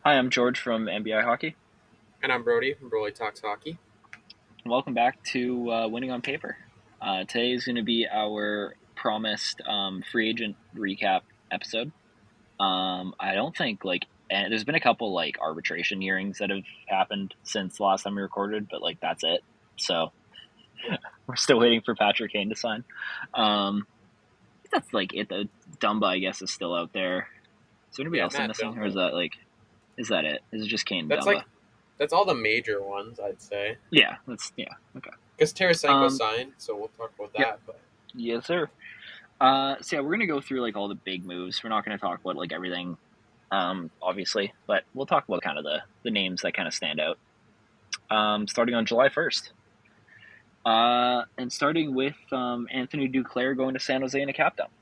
Hi, I'm George from NBI Hockey. And I'm Brody from BroalieTalksHockey. Welcome back to Winning on Paper. Today is going to be our promised free agent recap episode. I don't think and there's been a couple arbitration hearings that have happened since the last time we recorded, but that's it. So we're still waiting for Patrick Kane to sign. That's it. The Dumba, I guess, is still out there. Is there anybody Yeah, else I'm Matt missing, or Dumba. is that it? Is it just Kane and That's Dumba? like that's all the major ones, I'd say. Yeah. Okay. Because Tarasenko Um, signed, so we'll talk about yep. that. But Yes, sir. So yeah, we're gonna go through all the big moves. We're not gonna talk about everything, obviously, but we'll talk about kind of the names that kind of stand out. Starting on July 1st. And starting with Anthony Duclair going to San Jose in a cap dump.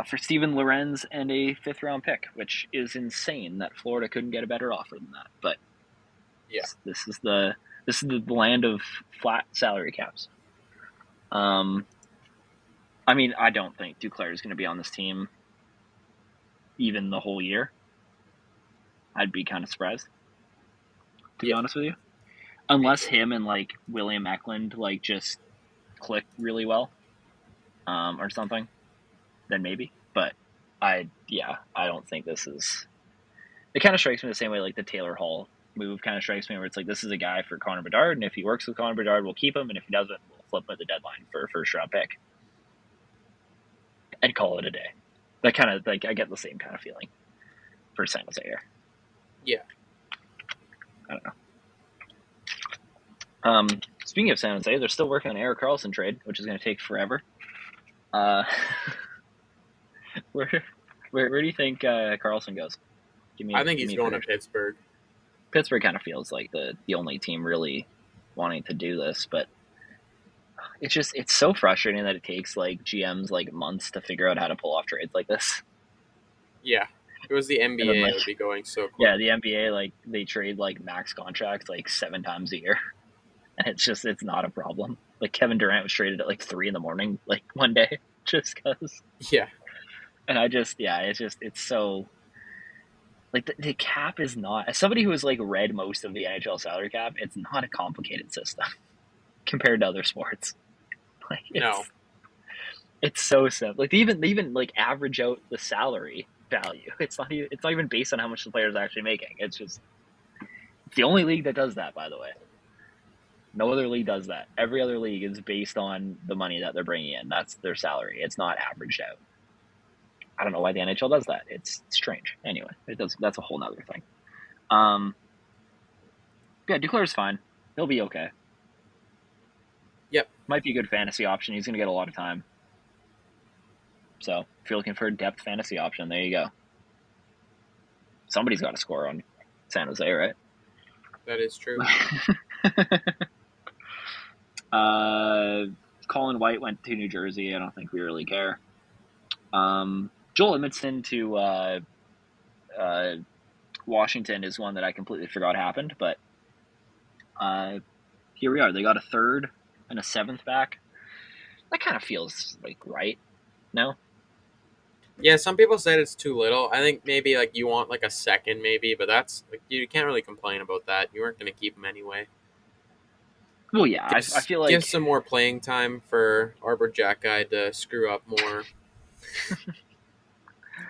For Steven Lorenz and a 5th-round pick, which is insane that Florida couldn't get a better offer than that. But yeah, this is the land of flat salary caps. I mean, I don't think Duclair is going to be on this team even the whole year. I'd be kind of surprised, to be yeah, honest with you, me unless too. him and William Eklund just click really well, or something. Then maybe, but I don't think this is. It kind of strikes me the same way the Taylor Hall move kind of strikes me, where it's this is a guy for Connor Bedard, and if he works with Connor Bedard, we'll keep him, and if he doesn't, we'll flip him at the deadline for a first-round pick and call it a day. That kind of I get the same kind of feeling for San Jose here. Yeah, I don't know. Speaking of San Jose, they're still working on Erik Karlsson trade, which is going to take forever. Where do you think Karlsson goes? I think Give he's me a going to prediction. Pittsburgh. Pittsburgh kind of feels like the only team really wanting to do this, but it's so frustrating that it takes GMs months to figure out how to pull off trades like this. Yeah, if it was the And then NBA, it would be going so yeah, quick. the NBA they trade max contracts 7 times a year, and it's not a problem. Kevin Durant was traded at 3 in the morning one day just because. Yeah, And it's so the cap is not, as somebody who has read most of the NHL salary cap, it's not a complicated system compared to other sports. Like no, it's so simple. They even average out the salary value. It's not even based on how much the player is actually making. It's the only league that does that, by the way. No other league does that. Every other league is based on the money that they're bringing in. That's their salary. It's not averaged out. I don't know why the NHL does that. It's strange. Anyway, it does. That's a whole nother thing. Um, yeah, Duclair's fine. He'll be okay. yep, Might be a good fantasy option. He's going to get a lot of time. So if you're looking for a depth fantasy option, there you go. Somebody's got to score on San Jose, right? that is true. Colin White went to New Jersey. I don't think we really care. Joel Edmondson to Washington is one that I completely forgot happened, but here we are. They got a 3rd and a 7th back. That kind of feels right. No? Yeah, some people said it's too little. I think maybe you want a second, maybe, but that's you can't really complain about that. You weren't going to keep him anyway. Well, yeah, I Gives feel gives some more playing time for Arbor Jack guy to screw up more.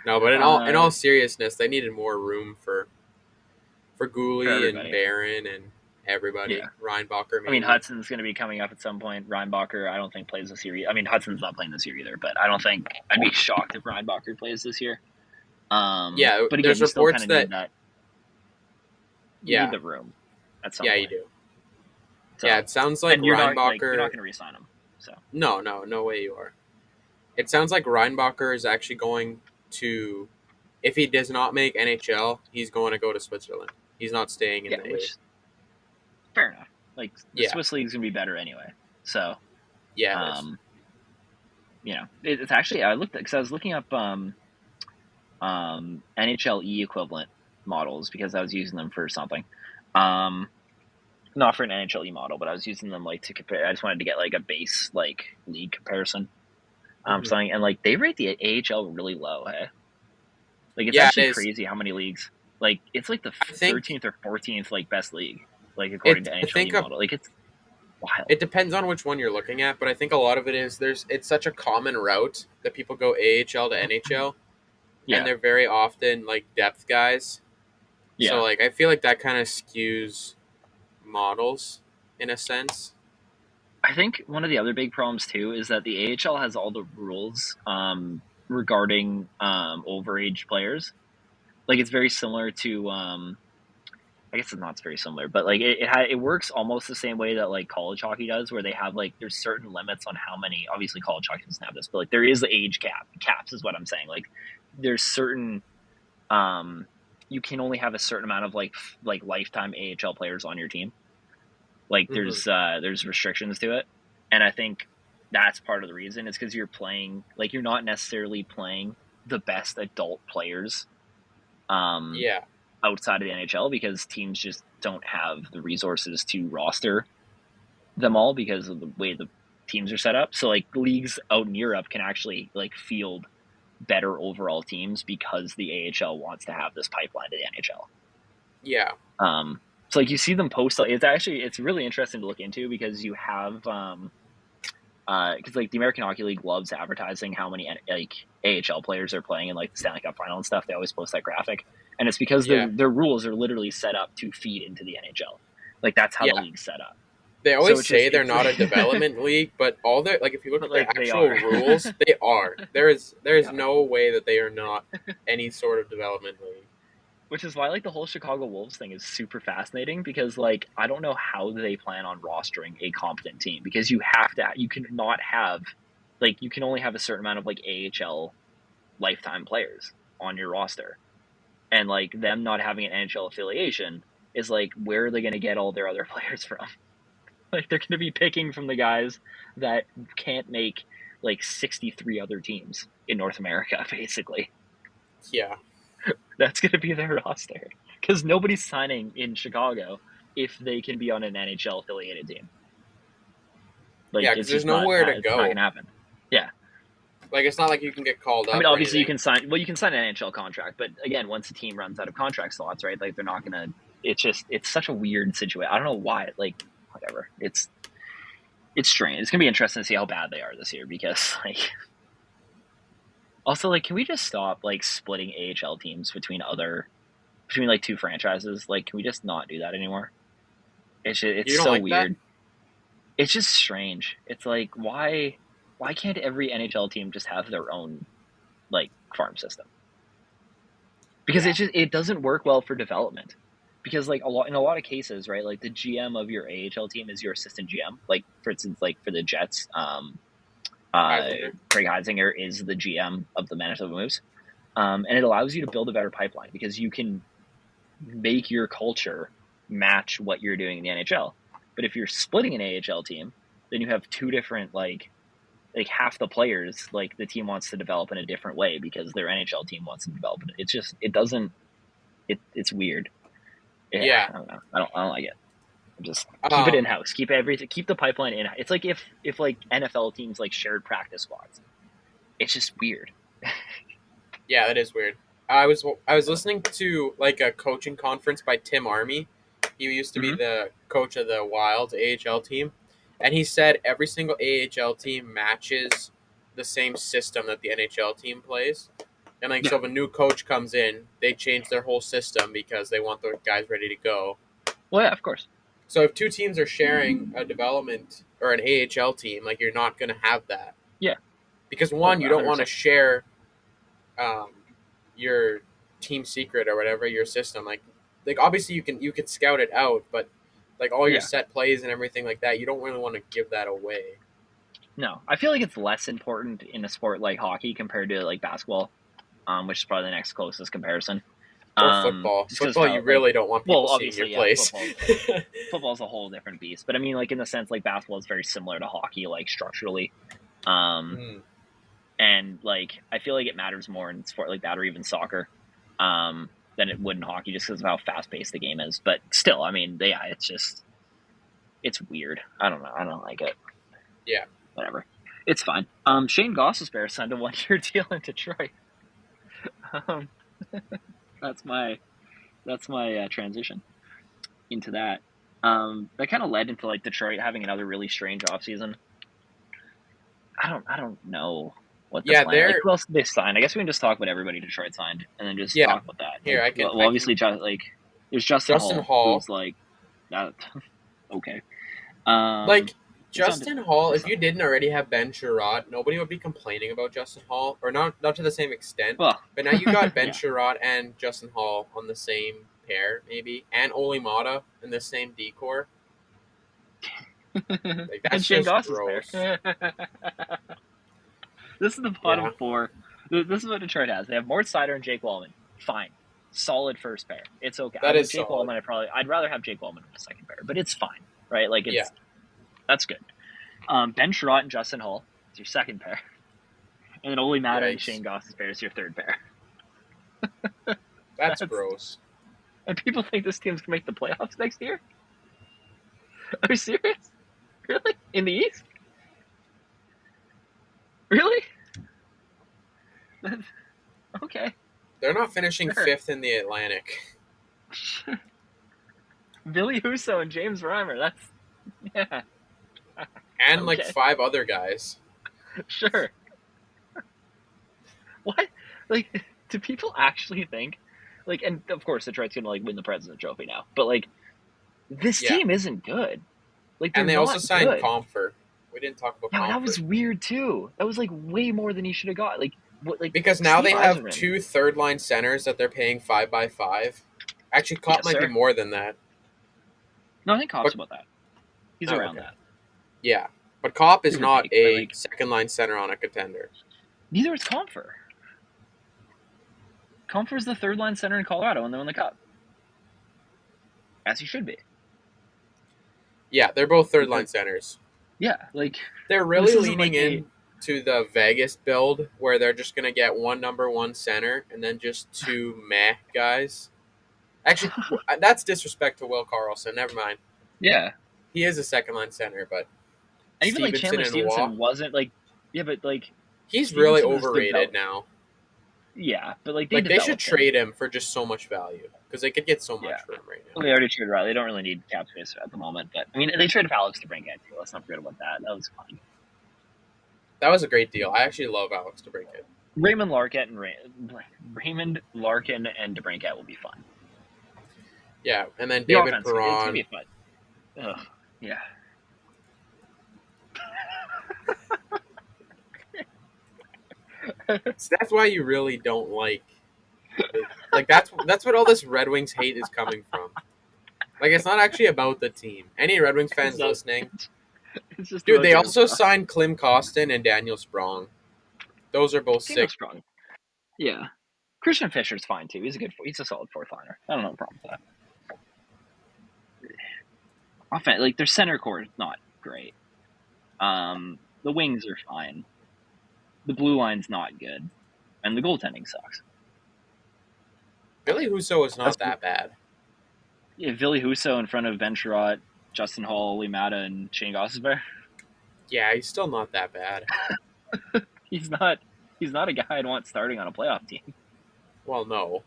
No, but in all seriousness, they needed more room for for Gooley and everybody. Barron and everybody. Yeah. Reinbacher I mean, maybe. Hudson's going to be coming up at some point. Reinbacher, I don't think plays this year. I mean, Hudson's not playing this year either, but I don't think I'd be shocked if Reinbacher plays this year. Yeah, But again, there's you still kind reports of need that. that. You need Yeah, the room at some yeah, you point. do. Yeah, So, it sounds like and you're not Reinbacher. going to re-sign him. So No way you are. It sounds like Reinbacher is actually going to. If he does not make NHL, he's going to go to Switzerland. He's not staying in yeah, the A. which fair enough. The Yeah, Swiss league's going to be better anyway. So, yeah, it is. um, it's actually I looked because I was looking up NHLE equivalent models because I was using them for something. Not for an NHLE model, but I was using them to compare. I just wanted to get a base league comparison. Mm-hmm. Something, and they rate the AHL really low. Hey, Like it's Yeah, it actually is. crazy how many leagues. Like it's like the I think 13th or 14th like best league, like according it. to I NHL think model. Like it's wild. it depends on which one you're looking at, but I think a lot of it is it's such a common route that people go AHL to NHL, and Yeah, they're very often like depth guys. So yeah. like I feel like that kind of skews models in a sense. I think one of the other big problems too is that the AHL has all the rules regarding overage players. Like it's very similar to I guess it's not very similar, but like it works almost the same way that like college hockey does, where they have like there's certain limits on how many. Obviously, college hockey doesn't have this, but like there is the age caps is what I'm saying. Like there's certain um you can only have a certain amount of like lifetime AHL players on your team. Like Hmm. there's restrictions to it, and I think that's part of the reason. It's because you're playing like you're not necessarily playing the best adult players um Yeah, outside of the NHL because teams just don't have the resources to roster them all because of the way the teams are set up. So like leagues out in Europe can actually like field better overall teams because the AHL wants to have this pipeline to the NHL. yeah, So like you see them post. It's really interesting to look into because you have because like the American Hockey League loves advertising how many like AHL players are playing in like the Stanley Cup final and stuff. They always post that graphic, and it's because yeah, their rules are literally set up to feed into the NHL. Like that's how the yeah. league's set up. They So always say they're it's not a development league, but all their like if you look but at the like they actual are. rules, they are. There They is are. no way that they are not any sort of development league. Which is why like the whole Chicago Wolves thing is super fascinating because like I don't know how they plan on rostering a competent team because you can not have like you can only have a certain amount of like AHL lifetime players on your roster. And like them not having an NHL affiliation is like where are they going to get all their other players from? Like they're going to be picking from the guys that can't make like 63 other teams in North America basically. Yeah, That's going to be their roster because nobody's signing in Chicago if they can be on an NHL affiliated team. Like yeah, because there's nowhere to it's not go. going to happen. Yeah. Like it's not like you can get called I mean, up or obviously anything. you can sign an NHL contract, but again, once the team runs out of contract slots, right? Like they're not gonna. It's such a weird situation. I don't know why. Like whatever. It's strange. It's gonna be interesting to see how bad they are this year because like also like can we just stop like splitting AHL teams between like two franchises? Like can we just not do that anymore? It's You don't so like that? weird. It's just strange. It's like why can't every NHL team just have their own like farm system? Because Yeah, it doesn't work well for development because like in a lot of cases right like the GM of your AHL team is your assistant GM like for instance like for the Jets Heisinger. Craig Heisinger is the GM of the Manitoba Moose and it allows you to build a better pipeline because you can make your culture match what you're doing in the NHL but if you're splitting an AHL team then you have two different like half the players like the team wants to develop in a different way because their NHL team wants to develop it. It's just it doesn't it's weird. Yeah, Yeah. I don't know. I don't like it. Just keep it in Um. house. Keep everything. Keep the pipeline in. It's like if like NFL teams like shared practice squads. It's just weird. Yeah, that is weird. I was listening to like a coaching conference by Tim Army. He used to be Mm-hmm. the coach of the Wild's AHL team, and he said every single AHL team matches the same system that the NHL team plays. And like so Yeah. if a new coach comes in, they change their whole system because they want the guys ready to go. Well, yeah, of course. So if two teams are sharing a development or an AHL team, like you're not going to have that Yeah. because Oh, one, you don't want to 100%. share um, your team secret or whatever your system. Like obviously you could scout it out, but like all your Yeah. set plays and everything like that, you don't really want to give that away. No, I feel like it's less important in a sport like hockey compared to like basketball, which is probably the next closest comparison. Or football. Just because Football, you how like, really don't want well, people seeing your obviously, yeah, plays. football's a whole different beast. But I mean, like in the sense, like basketball is very similar to hockey, like structurally. Um, Mm, and like I feel like it matters more in sport like that or even soccer than it would in hockey just because of how fast paced the game is. But still, I mean, yeah, it's weird. I don't know. I don't like it. yeah. Whatever. It's fine. Shane Gossesbear signed a 1 year deal in Detroit. That's my transition into that. That kind of led into like Detroit having another really strange offseason. I don't know what the Yeah, plan. Like they're who else did they sign? I guess we can just talk about everybody Detroit signed, and then just yeah. talk about that. Here Like, I can well, I can obviously, like there's Justin Justin Hall, Hall. who's like that. Okay. Like They signed. Justin Hall, They if you signed. didn't already have Ben Sherratt, nobody would be complaining about Justin Hall, or not to the same extent. Well, But now you got Ben yeah. Sherratt and Justin Hall on the same pair, maybe, and Oli Mata in the same decor. Like And that's Shane just Goss is there. gross. This is the bottom Yeah, four. This is what Detroit has. They have Mort Seider and Jake Wallman. Fine, solid first pair. It's okay. I that would is Jake solid. Wallman. I'd rather have Jake Wallman in the second pair, but it's fine, right? Like Yeah, that's good. Ben Sherratt and Justin Hall is your second pair, and then Ole Mata and yikes. Shane Goss's pair is your third pair. That's That's gross. and people think this team's gonna make the playoffs next year. Are you serious? Really? In the East? Really? That's, okay, They're not finishing sure. fifth in the Atlantic. Billy Husso and James Reimer. That's yeah. And like Okay, five other guys. sure. What? Like, do people actually think? Like, and of course, Detroit's gonna like win the President Trophy now, but like, this Yeah. team isn't good. Like, they're And they also not signed good. Comfer. We didn't talk about Yeah, but that Comfer. was weird too. That was like way more than he should have got. Like, what? Like Because now Steve they have Eiserman. two third line centers that they're paying 5x5. Actually, Cop Yes, might be sir. more than that. No, I think Cobb's But about that. He's oh, around okay. that, Yeah. But Cop is give or not take. But a like, second line center on a contender. neither is Comfer. Comfer's the third line center in Colorado, and they won the Cup, as he should be. Yeah, they're both third Like, line centers. yeah, like They're this really isn't leaning like a in to the Vegas build where they're just going to get one number one center and then just two meh guys. Actually, that's disrespect to Will Carlson. Never mind. yeah. He is a second line center, but And even like Stevenson Chandler and Waugh, Stevenson wasn't like, yeah, but like he's really Stevenson was overrated developed. now. Yeah, but like they Like they should developed him. trade him for just so much value because they could get so Yeah. much for him right now. Well, they already traded Riley. They don't really need cap space at the moment. But I mean, they traded Alex DeBrincat too. Let's not forget about that. That was fun. That was a great deal. I actually love Alex DeBrincat. Raymond Larkin and DeBrincat will be fun. Yeah, and then The David offense, it's gonna Perron. be fun. Ugh, yeah. So that's why you really don't like that's what all this Red Wings hate is coming from. Like it's not actually about the team. Any Red Wings fans So, listening, it's just dude, about they Daniel also Sprong. signed Klim Kostin and Daniel Sprong. Those are both Daniel sick. Sprong. Yeah. Christian Fisher's fine too. He's a solid fourth liner. I don't have a problem with that. Like their center core is not great. The wings are fine. The blue line's not good, and the goaltending sucks. Billy Husso is That's not that bad. yeah, Ville Husso in front of Ben Sherratt, Justin Hall, Lee Mata, and Shane Gossesbear. Yeah, he's still not that bad. He's not. He's not a guy I'd want starting on a playoff team. Well, no.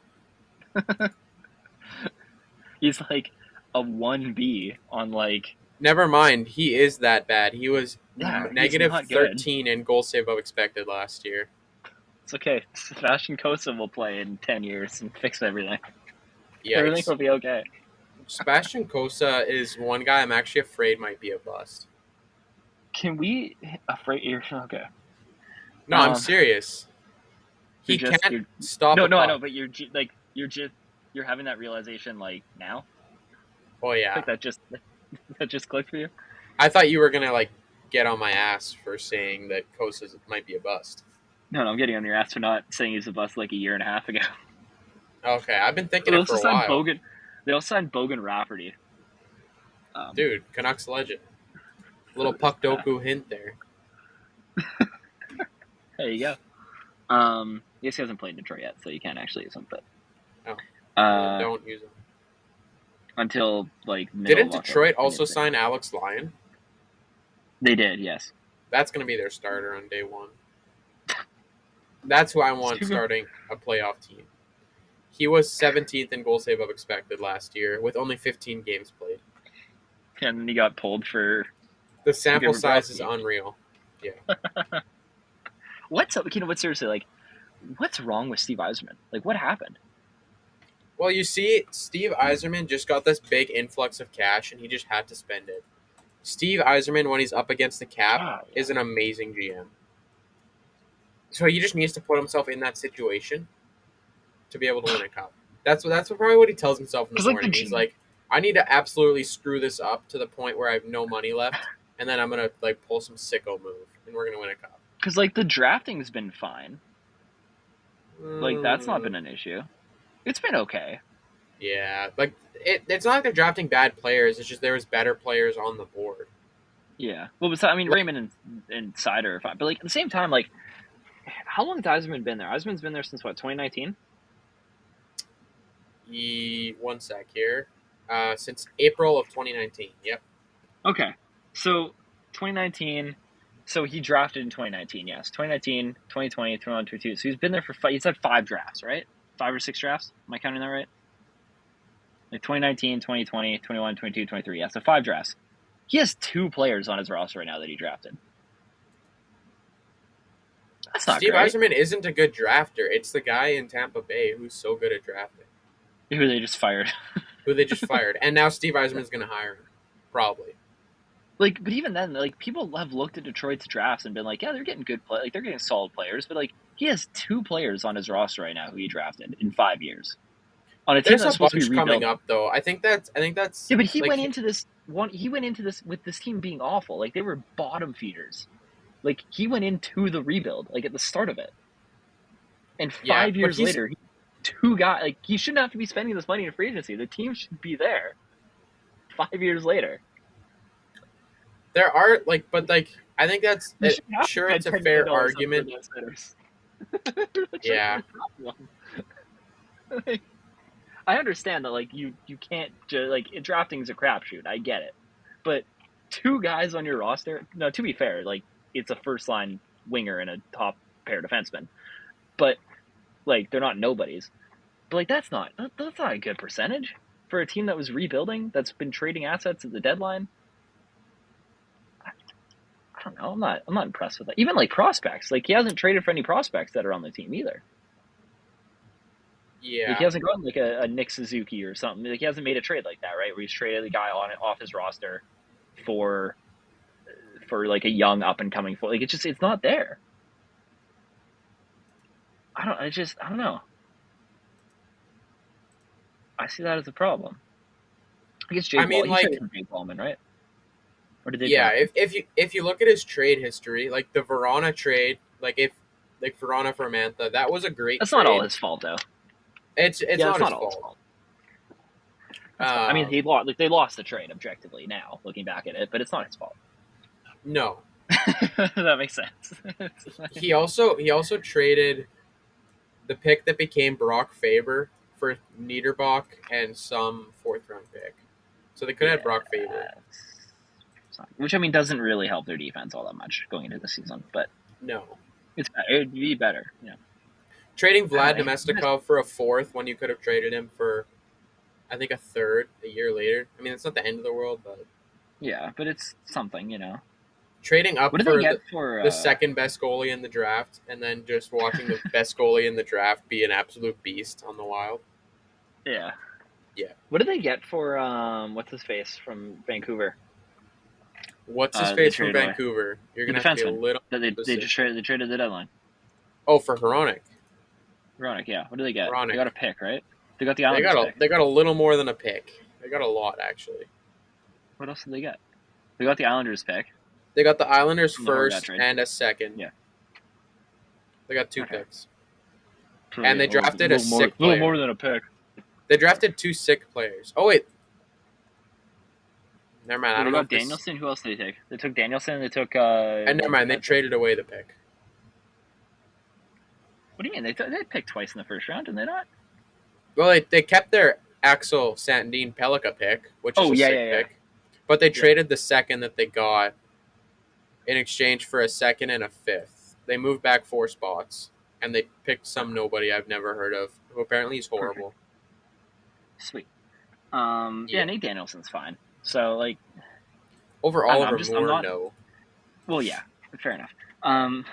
He's like a 1B on like Never mind. He is that bad. He was he's negative not good. 13 in goal save above expected last year. It's okay. Sebastian Kosa will play in 10 years and fix everything. Everything Yikes. will be okay. Sebastian Kosa is one guy I'm actually afraid might be a bust. Can we afraid you're okay? No, I'm serious. He can't you're stop a no I puck. know, but you're having that realization like now. Oh yeah. Like that just clicked for you. I thought you were gonna like get on my ass for saying that Kosa might be a bust. No, I'm getting on your ass for not saying he's a bust like a year and a half ago. Okay, I've been thinking They it also for a signed while. Bogan. They also signed Bogan Rafferty. Dude, Canucks legend. Little So puck doku hint there. there you go. Yes, he hasn't played in Detroit yet, so you can't actually use him. But Oh, then don't use him. until like middle Didn't of October. Detroit also sign Alex Lyon? They did, yes. That's gonna be their starter on day one. That's who I want starting a playoff team. He was 17th in goal save above expected last year with only 15 games played. And then he got pulled for The sample size is Bobrovsky. unreal. Yeah. What's up? What seriously, like, what's wrong with Steve Yzerman? Like, what happened? Well, you see, Steve Yzerman just got this big influx of cash, and he just had to spend it. Steve Yzerman, when he's up against the cap, Oh, yeah. is an amazing GM. So he just needs to put himself in that situation to be able to win a cup. That's probably what he tells himself in the Because, like, morning. He's like, I need to absolutely screw this up to the point where I have no money left, and then I'm gonna like pull some sicko move, and we're gonna win a cup. because, like, the drafting's been fine. Like, that's not Mm, been an issue. It's been okay. yeah, like it's not like they're drafting bad players. It's just there was better players on the board. Yeah. Well, besides, I mean, Like, Raymond and Sider are fine. But, like, at the same time, like, how long has Yzerman been there? Yzerman's been there since, what, 2019? one sec here. Since April of 2019. Yep. Okay. So, 2019. So, he drafted in 2019, yes. 2019, 2020, 2021, 2022. So, he's been there for he's had 5 drafts, right? 5 or 6 drafts? Am I counting that right? Like 2019, 2020, 21, 22, 23. Yeah, so 5 drafts. He has 2 players on his roster right now that he drafted. That's not Steve great. Yzerman isn't a good drafter. It's the guy in Tampa Bay who's so good at drafting, Who they just fired. who they just fired, and now Steve Yzerman's going to hire him, probably. Like, but even then, like, people have looked at Detroit's drafts and been like, yeah, they're getting good play, like, they're getting solid players, but like, he has 2 players on his roster right now who he drafted in 5 years on a team There's that's a supposed to be bunch coming rebuilding. up though. I think that's Yeah, but he like went into this one. He went into this with this team being awful. Like, they were bottom feeders. Like, he went into the rebuild like at the start of it, and yeah, 5 but years later, 2 guys, like, he shouldn't have to be spending this money in free agency. The team should be there 5 years later. there are like, but like I think that's You should have to sure spend it's a $10 million fair on argument. those hitters. Yeah, Like, I understand that, like, you can't just, like, drafting is a crapshoot. I get it, but 2 guys on your roster. No, to be fair, like, it's a first line winger and a top pair defenseman, but like, they're not nobodies. But like, that's not a good percentage for a team that was rebuilding, that's been trading assets at the deadline. I don't know. I'm not impressed with that. Even like prospects, like, he hasn't traded for any prospects that are on the team either. Like, he yeah. hasn't gotten like a Nick Suzuki or something. Like, he hasn't made a trade like that, right? Where he's traded the guy on off his roster for like a young up and coming. Like, it's not there. I don't know. I see that as a problem. I guess I Jake Wall. mean, He traded like, for Jake Wallman, right? Or did they yeah. draft him? If you look at his trade history, like the Verona trade, like if like Verona for Mantha, that was a great That's not all trade. his fault, though. It's Yeah, that's not his not all his fault. fault. That's fine. I mean, Um, they lost the trade objectively now, looking back at it, but it's not his fault. no, That makes sense. he also traded the pick that became Brock Faber for Niederbach and some 4th round pick. So they could have Yeah, had Brock Faber. which, I mean, doesn't really help their defense all that much going into the season, but No. it'd be better. Yeah, Trading I Vlad don't know. Domestikov for a 4th when you could have traded him for, I think, a 3rd a year later. I mean, it's not the end of the world, but Yeah, but it's something, you know. trading What up did they for get for? the second best goalie in the draft and then just watching the best goalie in the draft be an absolute beast on the Wild. Yeah. Yeah. What did they get for what's his face from Vancouver? What's his They face from traded away Vancouver? You're the going to have to be a defenseman little that they just specific. traded. They traded the deadline. Oh, for Hronik. Veronica, yeah. What did they get? They Hronik. got a pick, right? They got the Islanders pick. They got a little more than a pick. They got a lot actually. What else did they get? They got the Islanders pick They got the Islanders from the Horvat first trade. and a second. Yeah. They got 2 Okay. picks. So, And yeah, they drafted a sick little player. more than a pick. They drafted 2 sick players. Oh wait. Never mind. I Well, they don't know got if this. Danielson. Who else did they take? They took Danielson. They took And never mind. They traded away the pick. What do you mean? They picked twice in the first round, didn't they not? Well, they kept their Axel Sandin Pelika pick, which is a sick pick. But they traded the second that they got in exchange for a second and a 5th. They moved back 4 spots, and they picked some nobody I've never heard of who apparently is Perfect. horrible. Sweet. Yeah, Yeah. Nate Danielson's fine. So like, Over I don't know. Oliver I'm Moore, not. no. Well, yeah, fair enough. Um,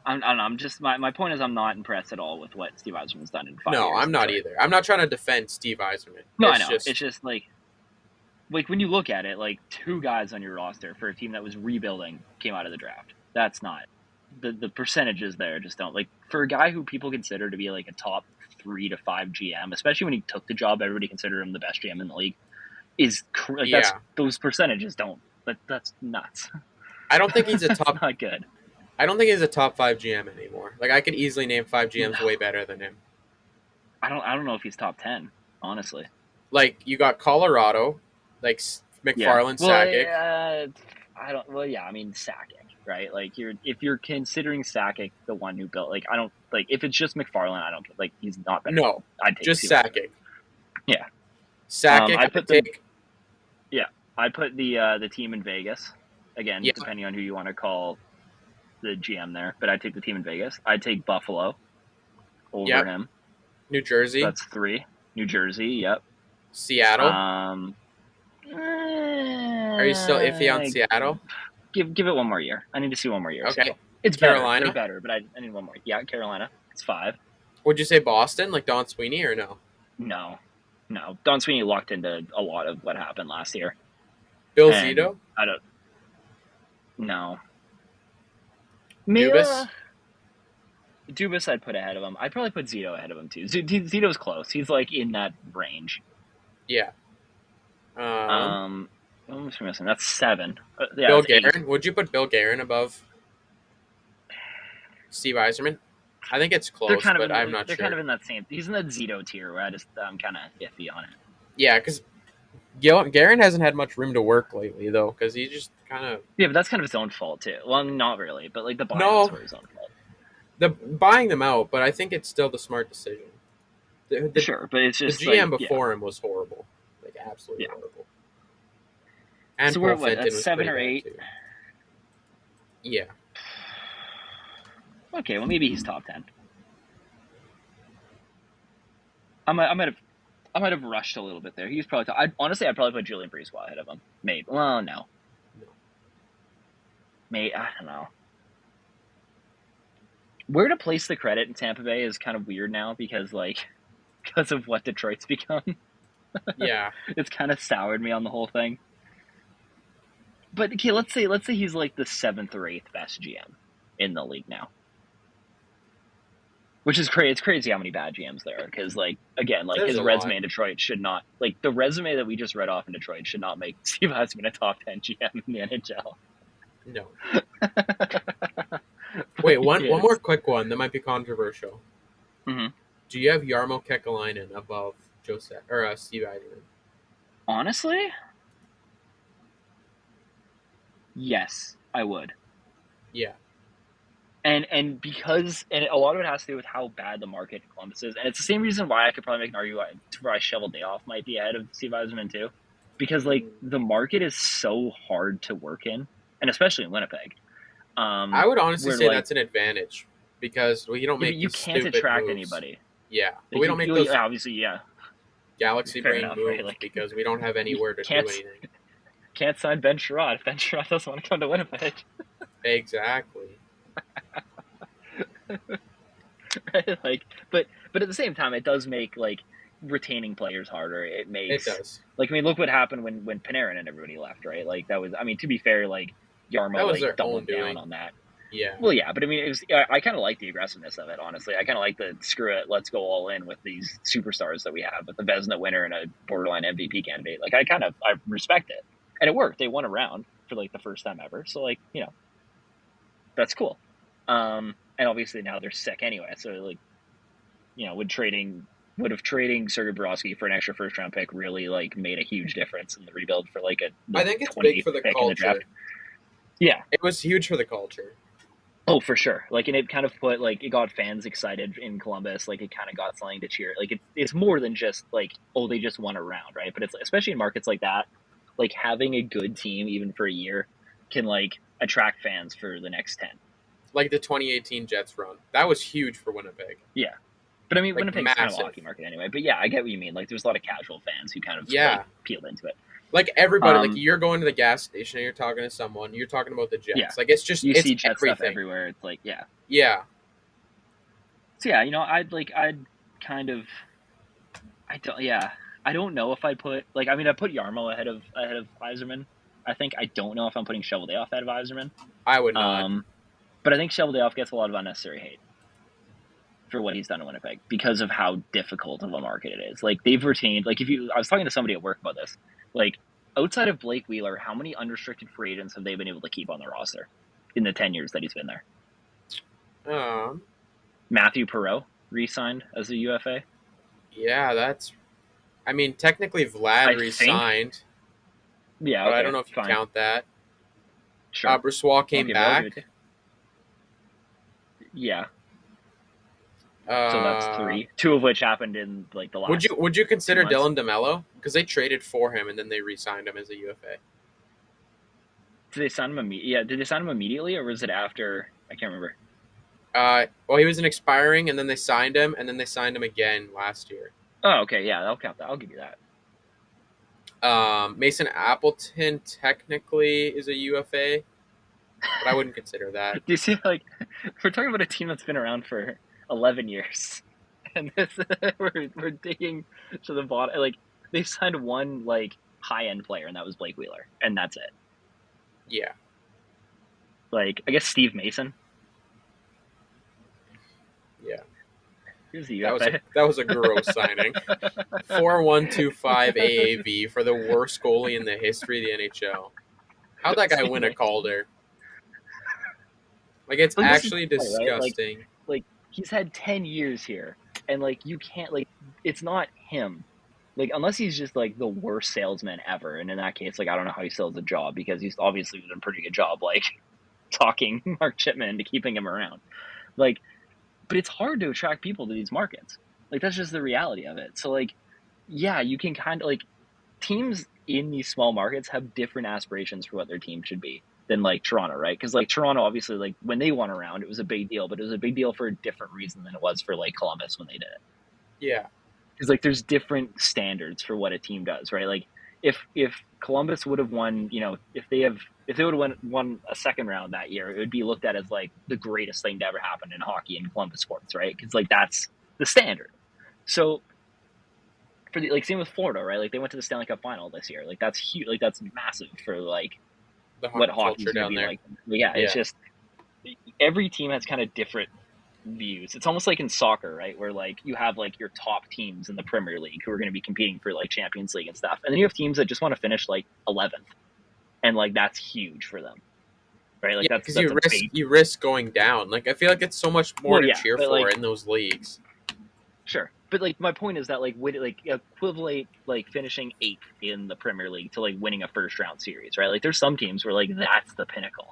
I don't know. I'm just my point is I'm not impressed at all with what Steve Eiserman's done in 5 No, years I'm in not Detroit. either. I'm not trying to defend Steve Eiserman. No, I It's know. It's just, just like when you look at it, like two guys on your roster for a team that was rebuilding came out of the draft. That's not the percentages there. Just don't like for a guy who people consider to be like a top 3 to 5 GM, especially when he took the job. Everybody considered him the best GM in the league. Is like that's yeah. those percentages don't. That's nuts. I don't think he's a That's top. not good. I don't think he's a top 5 GM anymore. Like I could easily name 5 GMs No, way better than him. I don't know if he's top 10. Honestly, Like you got Colorado, like yeah. McFarland, Well, Sakic. I don't. Well, yeah. I mean, Sakic, right? Like if you're considering Sakic the one who built, like I don't like if it's just McFarland, I don't like he's not better than No, I'd take just Steve Eiserman. Sakic. Yeah. Sakic, I I put them. take. Yeah, I put the team in Vegas again, Yeah, depending on who you want to call the GM there. But I take the team in Vegas. I take Buffalo over yep. him. New So Jersey, that's 3. New Jersey. Yep. Seattle. Um, Are you still iffy on eh, Seattle? give it one more year. I need to see one more year. Okay. Seattle. It's better, way Carolina. better, but I need one more. Yeah, Carolina. It's 5. Would you say Boston, like Don Sweeney, or no? No, no. Don Sweeney locked into a lot of what happened last year, Bill and Zito, I don't know. Me, Dubas. Dubas, I'd put ahead of him. I'd probably put Zito ahead of him too. Zito's close. He's like in that range. Yeah. What am I missing? That's 7. Yeah, Bill that's 8. Guerin. Would you put Bill Guerin above Steve Eiserman? I think it's close, but I'm not They're kind sure. of in that same. He's in that Zito tier where I'm kind of iffy on it. Yeah, because Guerin hasn't had much room to work lately, though, because he just kind of Yeah, but that's kind of his own fault too. Well, not really, but like the buyouts no were his own fault. the buying them out, but I think it's still the smart decision. The, Sure, but it's the just GM like yeah, before him was horrible, like absolutely yeah. horrible. And So we're Paul at what? Fenton That's was 7 pretty or bad 8. too. Yeah, Okay, well maybe he's top 10. I might have rushed a little bit there. He's probably. Honestly, I'd probably put Julian Breezewell ahead of him. Maybe. Well, no. no. Maybe I don't know. Where to place the credit in Tampa Bay is kind of weird now because because of what Detroit's become. Yeah, It's kind of soured me on the whole thing. But okay, let's say he's like the 7th or 8th best GM in the league now, which is crazy. It's crazy how many bad GMs there are because again, there's his a lot. resume in Detroit should not the resume that we just read off in Detroit should not make Steve Eiserman a top 10 GM in the NHL. No. But Wait, he one is. more quick one that might be controversial. Mm-hmm. Do you have Jarmo Kekalainen above Joseph or Steve Eiserman? Honestly, yes, I would. Yeah, And because a lot of it has to do with how bad the market in Columbus is, and it's the same reason why I could probably make an argument why Shovel Dayoff might be ahead of Steve Eiserman too, because the market is so hard to work in, and especially in Winnipeg, I would honestly where say that's an advantage because we don't make you these can't stupid attract moves. anybody. Yeah, but we don't make those Obviously, yeah, galaxy fair brain enough, right? moves because we don't have You anywhere to do can't anything. can't sign Ben Sherrod if Ben Sherrod doesn't want to come to Winnipeg. Exactly. Right? But at the same time, it does make retaining players harder. It It makes does. look what happened when Panarin and everybody left, right? That was, I mean, to be fair, That Yarmo was their own doubled down doing. on that. Yeah. Well, yeah, but I mean, it was. I kind of like the aggressiveness of it, honestly. I kind of like the screw it, let's go all in with these superstars that we have, with the Vezina winner and a borderline MVP candidate. I respect it, and it worked. They won a round for the first time ever, so that's cool. And obviously now they're sick anyway, so would have trading Sergei Bobrovsky for an extra first round pick really made a huge difference in the rebuild for I the think it's big 28th for the pick in the draft. culture. Yeah. It was huge for the culture. Oh, for sure. And it kind of put it got fans excited in Columbus. It kind of got something to cheer. It's more than just oh, they just won a round, right? But it's especially in markets like that, having a good team even for a year can attract fans for the next 10. Like the 2018 Jets run. That was huge for Winnipeg. Yeah. But I mean, like Winnipeg's kind of a massive. hockey market anyway. But yeah, I get what you mean. Like, there's a lot of casual fans who kind of like Yeah, peeled into it. like everybody, like Um, you're going to the gas station and you're talking to someone, you're talking about the yeah, Jets. Like it's just you it's see Jet stuff everything. everywhere. It's like, yeah. Yeah, So yeah, I'd kind of, I don't, yeah, I don't know if I'd put like, I mean, I put Yarmo ahead of Yzerman. I think I don't know if I'm putting Shoveldayoff ahead of Yzerman. I would not. Um, but I think Shoveldayoff gets a lot of unnecessary hate for what he's done in Winnipeg because of how difficult of a market it is. Like they've retained, like I was talking to somebody at work about this, like outside of Blake Wheeler, how many unrestricted free agents have they been able to keep on the roster in the 10 years that he's been there? Um, Matthew Perreault re-signed as a UFA. yeah, that's. I mean, technically Vlad I think. re-signed, Yeah. but I don't Okay. know if you Fine. count that. Sure. Brissois came Okay, but I'll give back. it to you. Yeah. So that's Uh, three, two of which happened in like the would last you 2 consider months. Dylan DeMello because they traded for him and then they re-signed him as a UFA? Did they sign him? Yeah. Did they sign him immediately, or was it after? I can't remember. Well, he was an expiring, and then they signed him, and then they signed him again last year. Oh, okay. Yeah, I'll count that. I'll give you that. Mason Appleton technically is a UFA, but I wouldn't consider that. Do you see, like, we're talking about a team that's been around for 11 years, and this we're digging to the bottom. Like, they signed one like high end player, and that was Blake Wheeler, and that's it. Yeah, Like, I guess Steve Mason. yeah. Who's the That was a UFA? that was a gross signing. 4.125 AAV for the worst goalie in the history of the NHL. How'd that guy Steve win a Mason. Calder? Like it's Like, this is actually the point, right? disgusting. Like he's had 10 years here, and like you can't like it's not him. Like unless he's just like the worst salesman ever, and in that case, like I don't know how he still has a job because he's obviously done a pretty good job, like talking Mark Chipman into keeping him around. Like, but it's hard to attract people to these markets. Like that's just the reality of it. So like, yeah, you can kind of like teams in these small markets have different aspirations for what their team should be than like Toronto, right? Because like Toronto, obviously, like when they won around, it was a big deal, but it was a big deal for a different reason than it was for like Columbus when they did it. Yeah, Because like there's different standards for what a team does, right? Like if Columbus would have won, if they would have won a second round that year, it would be looked at as like the greatest thing to ever happen in hockey and Columbus sports, right? Because like that's the standard. So for the like same with Florida, right? Like they went to the Stanley Cup final this year. Like that's huge. Like that's massive for like the what hockey hockey culture is going to down be there. like. But yeah, it's Yeah, just every team has kind of different views. It's almost like in soccer, right? Where like you have like your top teams in the Premier League who are going to be competing for like Champions League and stuff, and then you have teams that just want to finish like 11th, and like that's huge for them, right? Like yeah, that's because that's a big. you risk going down. Like I feel like it's so much more Well, to yeah, cheer but for like in those leagues. sure, but like my point is that like would it like equivalent like finishing 8th in the Premier League to like winning a first round series, right? Like there's some teams where like that's the pinnacle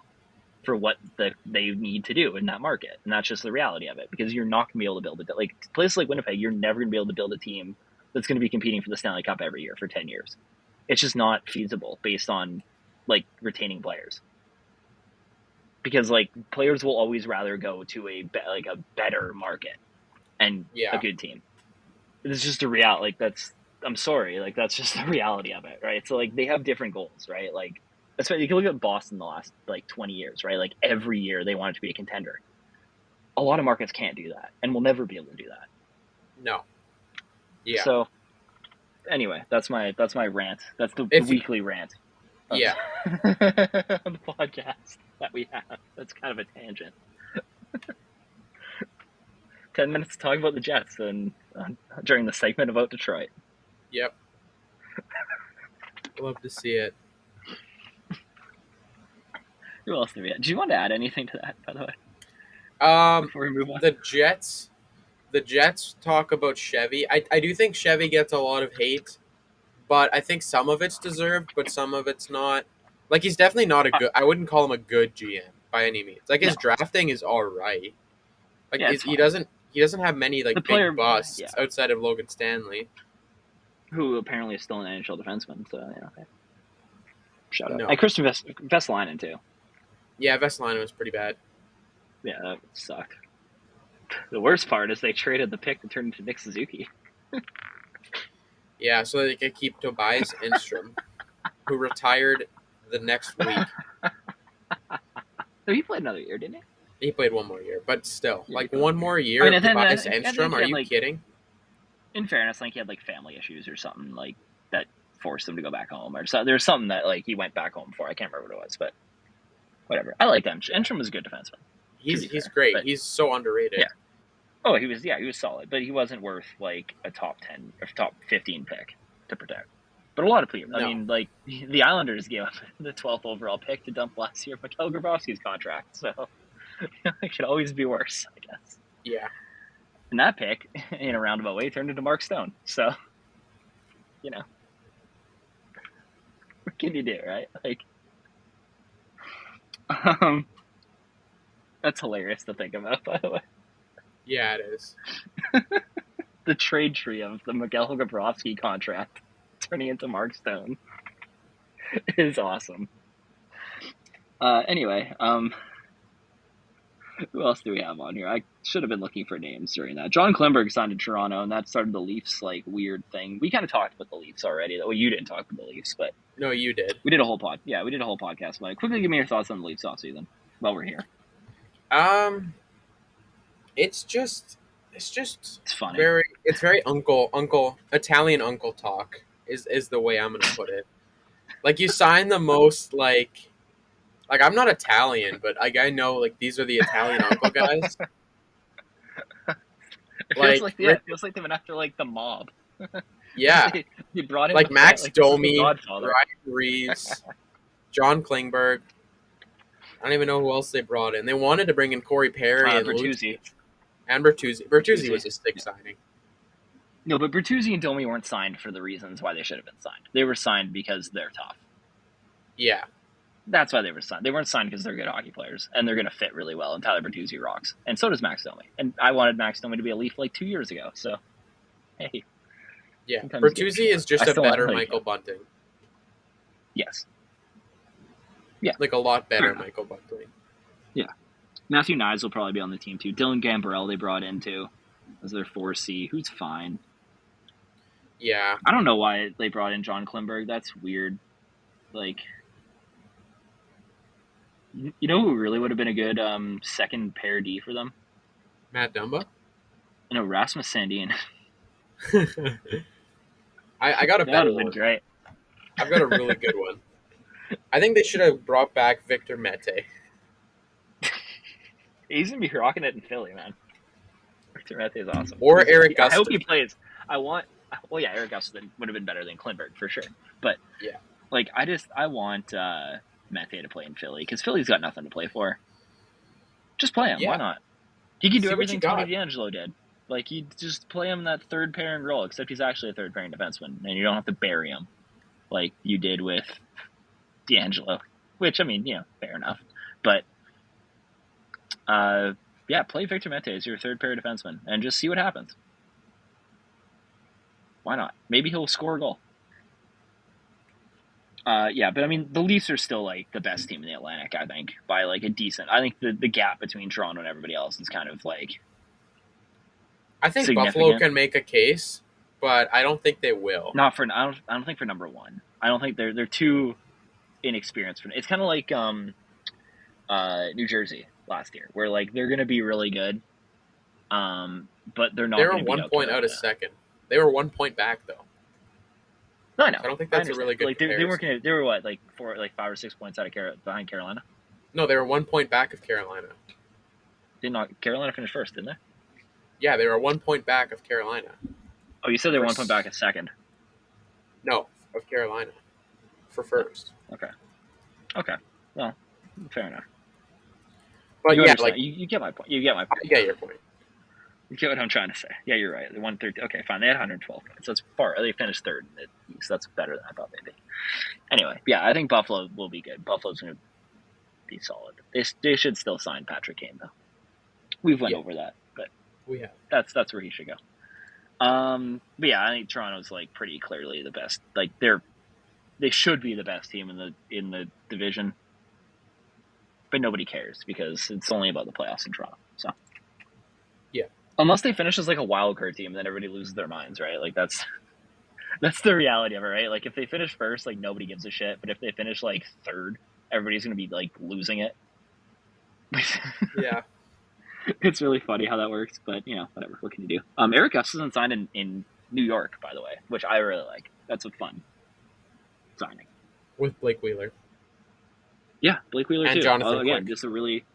for what they need to do in that market. And that's just the reality of it because you're not going to be able to build it. Like places like Winnipeg, you're never going to be able to build a team that's going to be competing for the Stanley Cup every year for 10 years. It's just not feasible based on like retaining players because like players will always rather go to like a better market and a Yeah, good team. It's just a reality. Like I'm sorry. Like that's just the reality of it. Right. So like they have different goals, right? Like, that's why you can look at Boston the last like 20 years, right? Like every year they wanted to be a contender. A lot of markets can't do that and will never be able to do that. no, yeah. So anyway, that's my rant. That's the If you, weekly rant of yeah, the podcast that we have. That's kind of a tangent. 10 minutes to talk about the Jets and during the segment about Detroit. yep. Love to see it. Who else do we have? Do you want to add anything to that, by the way, Um, before we move on? the Jets. The Jets talk about Chevy. I do think Chevy gets a lot of hate, but I think some of it's deserved, but some of it's not. Like he's definitely not a good. I wouldn't call him a good GM by any means. Like No. his drafting is all right. Like Yeah, it's he fine. doesn't have many The like big player, yeah, busts outside of Logan Stanley. who apparently is still an NHL defenseman. So yeah, okay. Shout out. No, And Christian Vesalainen too. yeah, Vesalainen was pretty bad. Yeah, that sucked. The worst part is they traded the pick to turn into Nick Suzuki. Yeah, so they could keep Tobias Enstrom, who retired the next week. So he played another year, didn't he? He played one more year, but still, Yeah, he like played one one more year. more I year mean, of and then Tobias I think Enstrom? he Are had you like, kidding? in fairness, I think he had like family issues or something like that forced him to go back home, or so. There's something that like he went back home for. I can't remember what it was, but whatever. I like Enstrom. Enstrom was a good defenseman, to be He's fair. great. But He's so underrated. yeah, oh, he was solid, but he wasn't worth like a top 10 or top 15 pick to protect. But a lot of people, I No. mean, like the Islanders gave up the 12th overall pick to dump last year Mikhail Grabowski's contract, so it could always be worse, I guess. Yeah. And that pick, in a roundabout way, turned into Mark Stone. So, what can you do, right? Like, um, that's hilarious to think about, by the way. Yeah, it is. The trade tree of the Miguel Grabowski contract turning into Mark Stone is awesome. Anyway, who else do we have on here? I should have been looking for names during that. John Klimberg signed to Toronto, and that started the Leafs like weird thing. We kind of talked about the Leafs already. Well, you didn't talk about the Leafs, but No, you did. we did a whole we did a whole podcast about it. Quickly, give me your thoughts on the Leafs offseason while we're here. Um, it's just It's funny. very uncle Italian uncle talk is the way I'm gonna put it. Like you sign the most like I'm not Italian, but like I know like these are the Italian uncle guys. It feels Like like it feels like they went after like the mob. yeah, they brought in like Max like this is the Domi, Godfather. Ryan Reeves, John Klingberg. I don't even know who else they brought in. They wanted to bring in Corey Perry and Bertuzzi. Lucic and Bertuzzi. Bertuzzi was a sick signing. No, but Bertuzzi and Domi weren't signed for the reasons why they should have been signed. They were signed because they're tough. Yeah. That's why they were signed. They weren't signed because they're good hockey players and they're going to fit really well. And Tyler Bertuzzi rocks, and so does Max Domi. And I wanted Max Domi to be a Leaf like 2 years ago. So, hey, yeah, Bertuzzi is just a better Michael Bunting. Yes. Yeah. Like a lot better Michael Bunting. Yeah. Matthew Knies will probably be on the team too. Dylan Gambrell they brought in too as their 4C, who's fine. Yeah. I don't know why they brought in John Klimberg. That's weird. Like, you know who really would have been a good second pair D for them? Matt Dumba? No, Rasmus Sandin. I got a better one. Great. I've got a really good one. I think they should have brought back Victor Mete. He's going to be rocking it in Philly, man. Victor Mete is awesome. Or Eric Gustafsson. I hope he plays. Eric Gustafsson would have been better than Klimberg for sure. But, yeah, like, I want Mete to play in Philly because Philly's got nothing to play for. Just play him. Yeah. Why not? He can do everything Tony DeAngelo did. Like, you just play him that third pairing role, except he's actually a third pairing defenseman, and you don't have to bury him like you did with DeAngelo, which, I mean, fair enough. But, play Victor Mete as your third pair defenseman and just see what happens. Why not? Maybe he'll score a goal. But I mean, the Leafs are still like the best team in the Atlantic, I think, by like a decent. I think the gap between Toronto and everybody else is kind of like. I think Buffalo can make a case, but I don't think they will. Not for I don't think for number one. I don't think they're too inexperienced for. It's kind of like New Jersey last year, where like they're going to be really good, but they're not. They were 1 point out of second. They were 1 point back though. No, I know. I don't think that's a really good. Like they weren't gonna. They were what, like 5 or 6 points out of behind Carolina. No, they were 1 point back of Carolina. Did not Carolina finish first, didn't they? Yeah, they were 1 point back of Carolina. Oh, you said they were 1 point back of second. No, of Carolina for first. Okay. Well, fair enough. But you yeah, like you get my point. You get my point. I get your point. You get what I'm trying to say. Yeah, you're right. They won 13. Okay, fine. They had 112 points. That's far. They finished third in the East. That's better than I thought they'd be. Anyway, yeah, I think Buffalo will be good. Buffalo's going to be solid. They should still sign Patrick Kane though. We've went over that, but we have. That's where he should go. But yeah, I think Toronto's like pretty clearly the best. Like they should be the best team in the division, but nobody cares because it's only about the playoffs in Toronto. So yeah. Unless they finish as like a wild card team, then everybody loses their minds, right? Like that's the reality of it, right? Like if they finish first, like nobody gives a shit. But if they finish like third, everybody's gonna be like losing it. Yeah. It's really funny how that works, but whatever. What can you do? Eric Gustafson signed in New York, by the way, which I really like. That's a fun signing. With Blake Wheeler Yeah, Blake Wheeler and too. Jonathan Again, Quick. just a really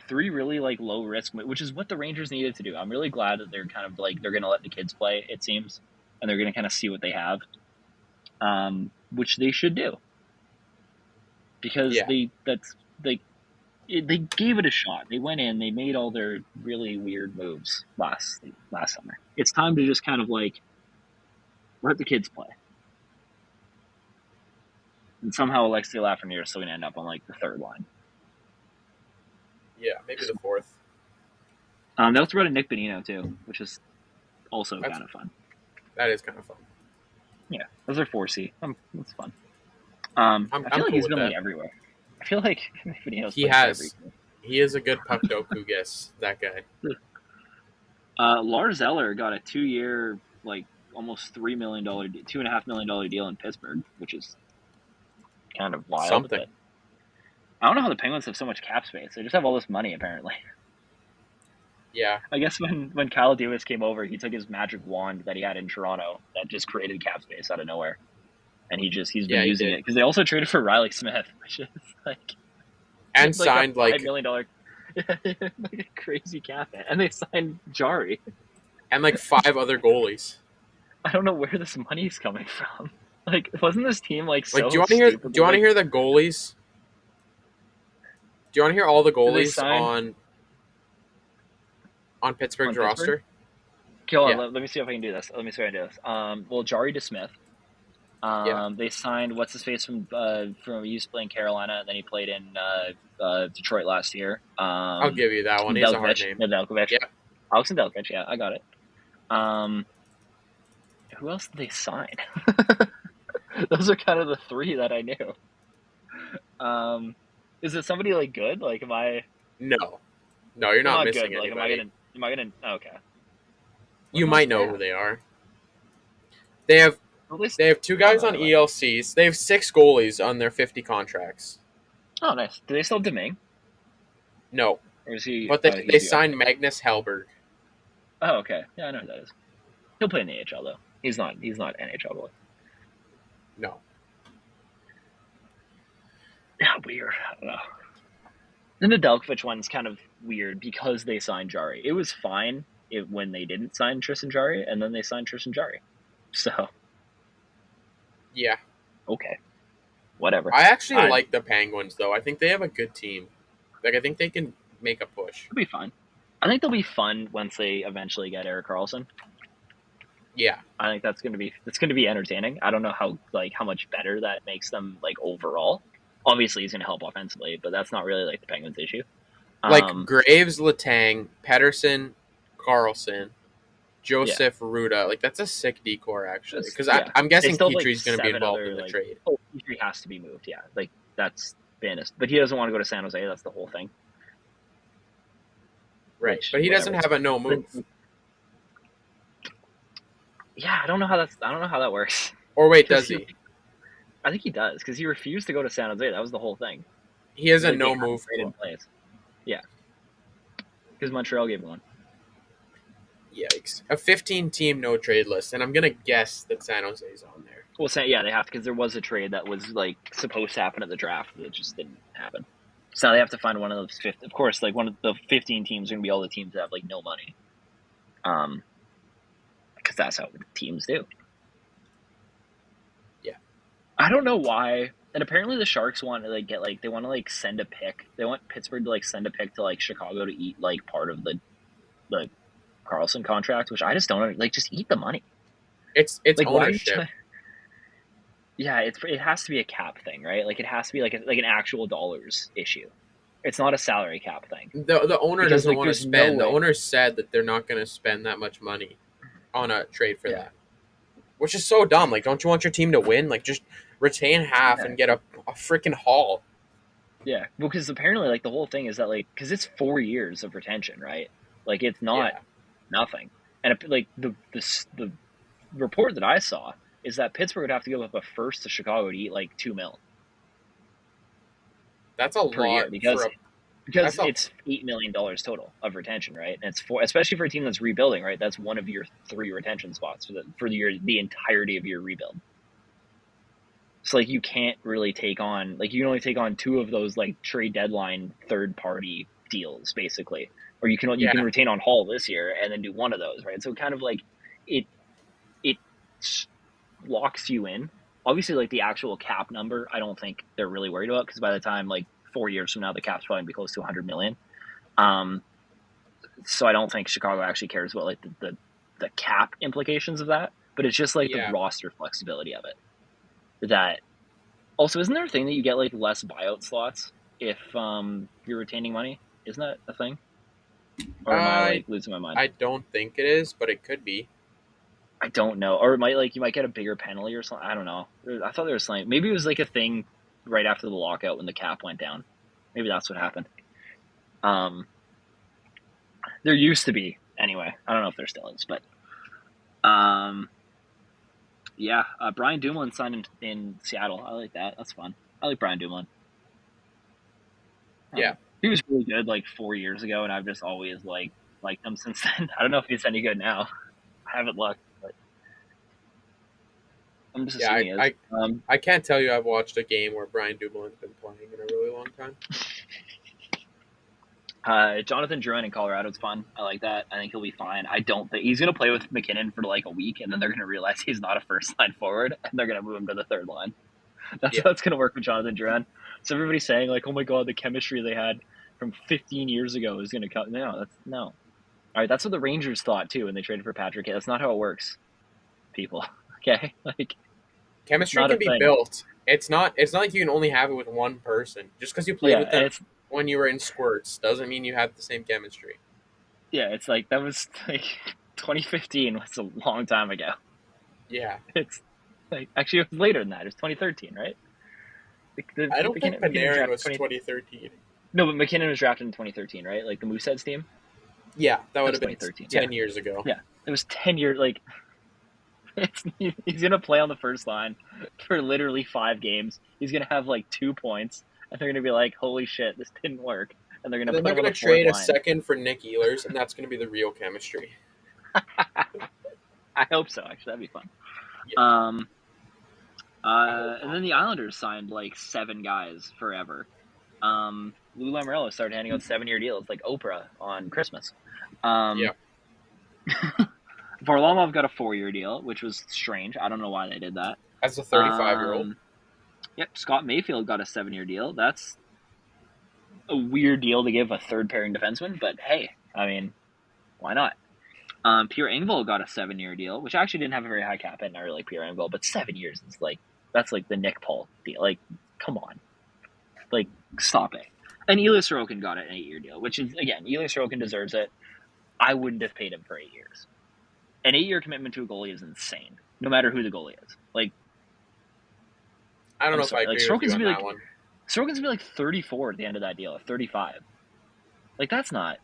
three really like low risk, which is what the Rangers needed to do. I'm really glad that they're kind of like they're gonna let the kids play. It seems, and they're gonna kind of see what they have, which they should do because Yeah. they gave it a shot. They went in, they made all their really weird moves last summer. It's time to just kind of like let the kids play. And somehow Alexei Lafreniere is still going to end up on like the third line. Yeah, maybe the fourth. They also brought in Nick Bonino too, which is also kind of fun. That is kind of fun. Yeah, those are 4C. That's fun. I'm I feel like cool he's with been that. like everywhere. I feel like Bonino's He has. He is a good puck dokugas, that guy. Lars Eller got a 2-year, like almost $3 million, $2.5 million deal in Pittsburgh, which is kind of wild. Something. But I don't know how the Penguins have so much cap space. They just have all this money, apparently. Yeah. I guess when Kyle Dubas came over, he took his magic wand that he had in Toronto that just created cap space out of nowhere, and he's been using it because they also traded for Riley Smith, which is and like signed a $5 million like a crazy cap hit, and they signed Jari and like 5 other goalies. I don't know where this money's coming from. Like, wasn't this team like so Like, do you want to hear? stupid? Do you want to hear the goalies? Do you want to hear all the Did they goalies sign on Pittsburgh's on Pittsburgh? roster? Okay, hold on, Yeah. let me see if I can do this. Let me see if I can do this. Well, Jari DeSmith. Yeah. They signed what's his face from he used to play in Carolina, and then he played in Detroit last year. I'll give you that one. He has a hard name. Nedeljkovic. Yeah. Alex Nedeljkovic, yeah, I got it. Who else did they sign? Those are kind of the 3 that I knew. Is it somebody like good? Like, am I? No, you're not missing good. Like, anybody. am I gonna? Okay. You might know who they are. They have 2 guys on ELCs. They have 6 goalies on their 50 contracts. Oh, nice. Do they still have Domingue? No, Or is he? but they signed Magnus Hellberg. Oh, okay. Yeah, I know who that is. He'll play in the AHL though. He's not NHL boy. No. Yeah, weird. I don't know. The Nedeljkovic one's kind of weird because they signed Jari. It was fine when they didn't sign Tristan Jari, and then they signed Tristan Jari. So. Yeah. Okay. Whatever. I actually like the Penguins though. I think they have a good team. Like, I think they can make a push. It'll be fun. I think they'll be fun once they eventually get Erik Karlsson. Yeah. I think it's going to be entertaining. I don't know how much better that makes them like overall. Obviously, he's going to help offensively, but that's not really like the Penguins' issue. Like Graves, Letang, Pettersson, Karlsson, Joseph, Ruda. Like, that's a sick decor actually. Because I'm guessing Petry's going to be involved in the trade. Oh, Petry has to be moved. Yeah, like that's been. But he doesn't want to go to San Jose. That's the whole thing. Right, but he doesn't have a no move. Yeah, I don't know how that works. Or wait, does he? I think he does because he refused to go to San Jose. That was the whole thing. He has a no move in place. Yeah, because Montreal gave him one. Yikes! A 15-team no trade list, and I'm gonna guess that San Jose's on there. Well, yeah, they have to because there was a trade that was like supposed to happen at the draft that just didn't happen. So now they have to find one of those 50. Of course, like one of the 15 teams are gonna be all the teams that have like no money. Because that's how teams do. Yeah. I don't know why. And apparently the Sharks want to they want to send a pick. They want Pittsburgh to send a pick to Chicago to eat part of the Karlsson contract, which I just don't just eat the money. It's ownership. Yeah, it has to be a cap thing, right? Like it has to be like an actual dollars issue. It's not a salary cap thing. The owner doesn't want to spend. The owner said that they're not going to spend that much money on a trade for that, which is so dumb. Like, don't you want your team to win? Like, just retain half and get a freaking haul. Yeah, because apparently the whole thing is that because it's 4 years of retention, right? Like it's not nothing. And like the report that I saw is that Pittsburgh would have to give up a first to Chicago to eat like 2 mil That's a per year lot for because a. because That's a. it's $8 million total of retention, right? And it's for especially for a team that's rebuilding, right? That's one of your 3 retention spots the entirety of your rebuild. So like you can't really take on like you can only take on 2 of those like trade deadline third party deals basically, or you can Yeah, retain on Hall this year and then do one of those, right? So kind of like it it locks you in. Obviously, like the actual cap number, I don't think they're really worried about because by the time like 4 years from now, the cap's probably gonna be close to 100 million. Um, so I don't think Chicago actually cares about like the cap implications of that, but it's just like the yeah. roster flexibility of it. That also isn't there a thing that you get like less buyout slots if you're retaining money? Isn't that a thing? Or am I I like losing my mind? I don't think it is, but it could be. I don't know. Or it might like you might get a bigger penalty or something. I don't know. I thought there was something. Maybe it was like a thing right after the lockout when the cap went down. Maybe that's what happened. Um, there used to be anyway. I don't know if there still is, but um, yeah. Brian Dumoulin signed in Seattle. I like that. That's fun. I like Brian Dumoulin. Yeah, He was really good like 4 years ago, and I've just always liked him since then. I don't know if he's any good now. I haven't looked, but I'm just yeah. assuming he is. I can't tell you I've watched a game where Brian Dumoulin's been playing in a really long time. Jonathan Drouin in Colorado is fun. I like that. I think he'll be fine. I don't think he's going to play with McKinnon for like a week, and then they're going to realize he's not a first line forward, and they're going to move him to the third line. That's Yeah, how it's going to work with Jonathan Drouin. So everybody's saying like, "Oh my god, the chemistry they had from 15 years ago is going to come." No, that's no. All right, that's what the Rangers thought too when they traded for Patrick. That's not how it works, people. Okay, like it's chemistry not a can be thing. built. It's not. It's not like you can only have it with one person. Just because you played Yeah, with and them it's when you were in squirts doesn't mean you have the same chemistry. yeah, it's like that was like 2015 was a long time ago. Yeah, It's like actually it was later than that. It was 2013, right? I don't think McKinnon was Panarin drafted was 20. 2013. No, but McKinnon was drafted in 2013, right? Like the Mooseheads team. Yeah, that That would was have been 2013. Yeah, 10 years ago. yeah. It was 10 years. Like he's gonna play on the first line for literally 5 games. He's gonna have like 2 points, and they're gonna be like, "Holy shit, this didn't work," and they're And gonna then put they're him on going the to fourth trade a line. second for Nick Ehlers, and that's going to be the real chemistry. I hope so. Actually, that'd be fun. Yeah, Um, I hope and not. then the Islanders signed like 7 guys forever. Lou Lamoriello started handing out 7-year deals like Oprah on Christmas. Yeah, Um, Varlamov got a 4-year deal, which was strange. I don't know why they did that. as a 35-year-old. Yep, Scott Mayfield got a 7-year deal. That's a weird deal to give a third pairing defenseman, but hey, I mean, why not? Pierre Engvall got a 7-year deal, which actually didn't have a very high cap hit, and I really like Pierre Engvall, but 7 years is like that's like the Nick Paul deal. Like, come on, like stop it. And Elias Sorokin got an 8-year deal, which is again, Elias Sorokin deserves it. I wouldn't have paid him for 8 years. An 8-year commitment to a goalie is insane, no matter who the goalie is. Like, I don't I'm know if I sorry, like agree with you on that one. Sorokin's gonna be like 34 at the end of that deal, or 35. Like that's not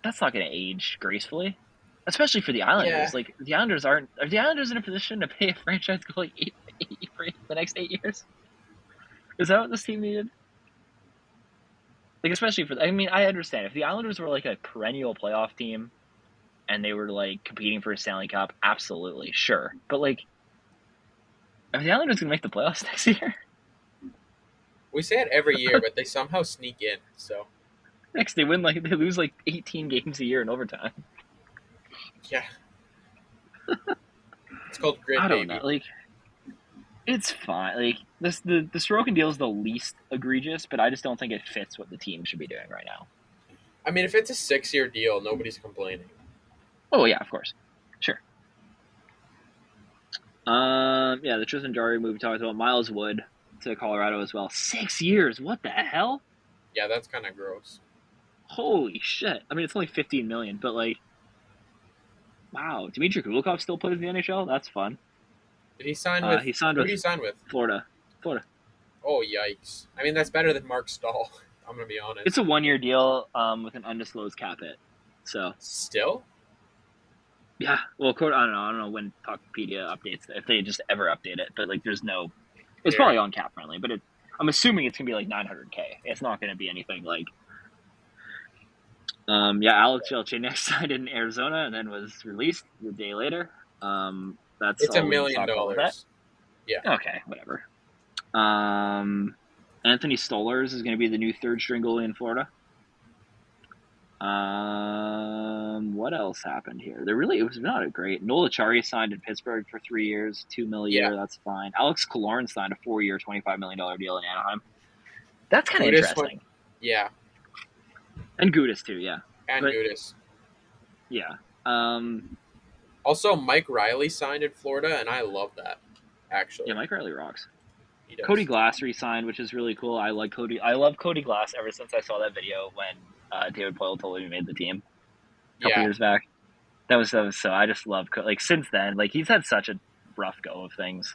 going to age gracefully, especially for the Yeah, Islanders. Like the Islanders aren't are the Islanders in a position to pay a franchise goalie for the next 8 years? Is that what this team needed? Like especially for I mean I understand if the Islanders were like a perennial playoff team and they were like competing for a Stanley Cup, absolutely sure. But like, are the Islanders going to make the playoffs next year? we say it every year, but they somehow sneak in. So Next they win like they lose like 18 games a year in overtime. yeah, it's called grit, I don't know. baby. Like it's fine. Like the Sorokin deal is the least egregious, but I just don't think it fits what the team should be doing right now. I mean, if it's a 6-year deal, nobody's complaining. Oh yeah, of course, sure. Yeah, the Tristan Jarry movie talks about Miles Wood to Colorado as well. 6 years. What the hell? Yeah, that's kind of gross. Holy shit! I mean, it's only 15 million, but like, wow. Dmitry Kulikov still plays in the NHL. That's fun. Did he sign with? He signed Who with did he sign with? Florida. Florida. Oh yikes! I mean, that's better than Mark Stahl. I'm gonna be It's honest. a 1-year deal with an undisclosed cap hit. So Still, Yeah, well, I don't know when Puckpedia updates if they just ever update it, but like, there's no. It's Yeah. probably on cap friendly, but I'm assuming it's gonna be like 900K. It's not gonna be anything like. Yeah, Alex Jelchinek signed in Arizona and then was released the day later. That's It's a all we need to million talk about with that. dollars. Yeah. Okay, whatever. Anthony Stolarz is going to be the new third string goalie in Florida. What else happened here? It was not a great. Nola Chari signed in Pittsburgh for 3 years, $2 million a Yeah. year. That's fine. Alex Killorn signed a 4-year, $25 million deal in Anaheim. That's kind of Gudis went. interesting. Yeah. And Gudis too, yeah. And But Gudis. yeah, um, Also, Mike Riley signed in Florida, and I love that. yeah, Actually, Mike Riley rocks. he Cody does. Glass re-signed, which is really cool. I like Cody. I love Cody Glass ever since I saw that video when David Poile told him he made the team a couple Yeah. years back. That was so. I just love like since then. Like he's had such a rough go of things,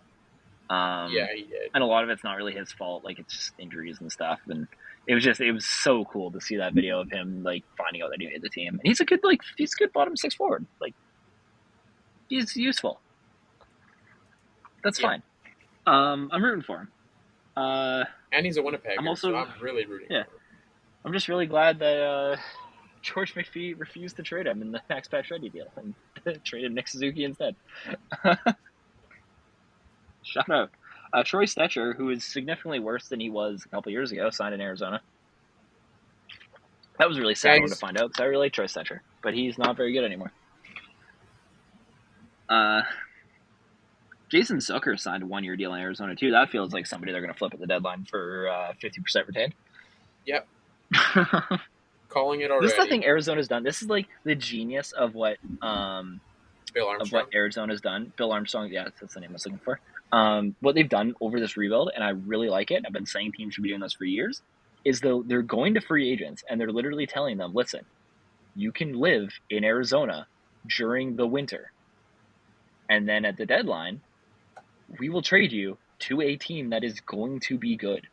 Yeah, he did. and a lot of it's not really his fault. Like it's just injuries and stuff. And it was so cool to see that video of him like finding out that he made the team. And he's a good bottom six forward. Like he's useful. That's Yeah. fine. I'm rooting for him. And he's a Winnipegger, I'm also so I'm really rooting yeah. for him. I'm just really glad that George McPhee refused to trade him in the Max Pacioretty deal and traded Nick Suzuki instead. Shout out. Troy Stetcher, who is significantly worse than he was a couple years ago, signed in Arizona. That was a really sad Yeah, one to find out because I really like Troy Stetcher, but he's not very good anymore. Jason Zucker signed a 1-year deal in Arizona too. That feels like somebody they're going to flip at the deadline for 50% retained. Yep. Calling it already. This is the thing Arizona's done. This is like the genius of what Bill Armstrong. of what Arizona's done. Bill Armstrong, yeah, that's the name I was looking for. What they've done over this rebuild, and I really like it. I've been saying teams should be doing this for years. Is they're going to free agents and they're literally telling them, listen, you can live in Arizona during the winter, and then at the deadline, we will trade you to a team that is going to be good.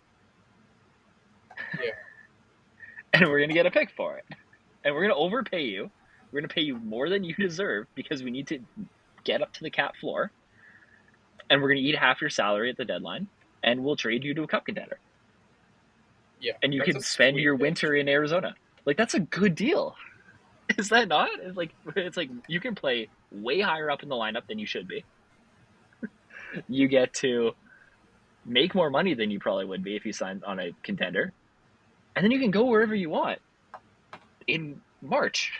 Yeah. And we're going to get a pick for it. And we're going to overpay you. We're going to pay you more than you deserve because we need to get up to the cap floor. And we're going to eat half your salary at the deadline. And we'll trade you to a cup contender. Yeah. And you can spend your winter in Arizona. Like, that's a good deal. Is that not? It's like you can play way higher up in the lineup than you should be. You get to make more money than you probably would be if you signed on a contender. And then you can go wherever you want in March.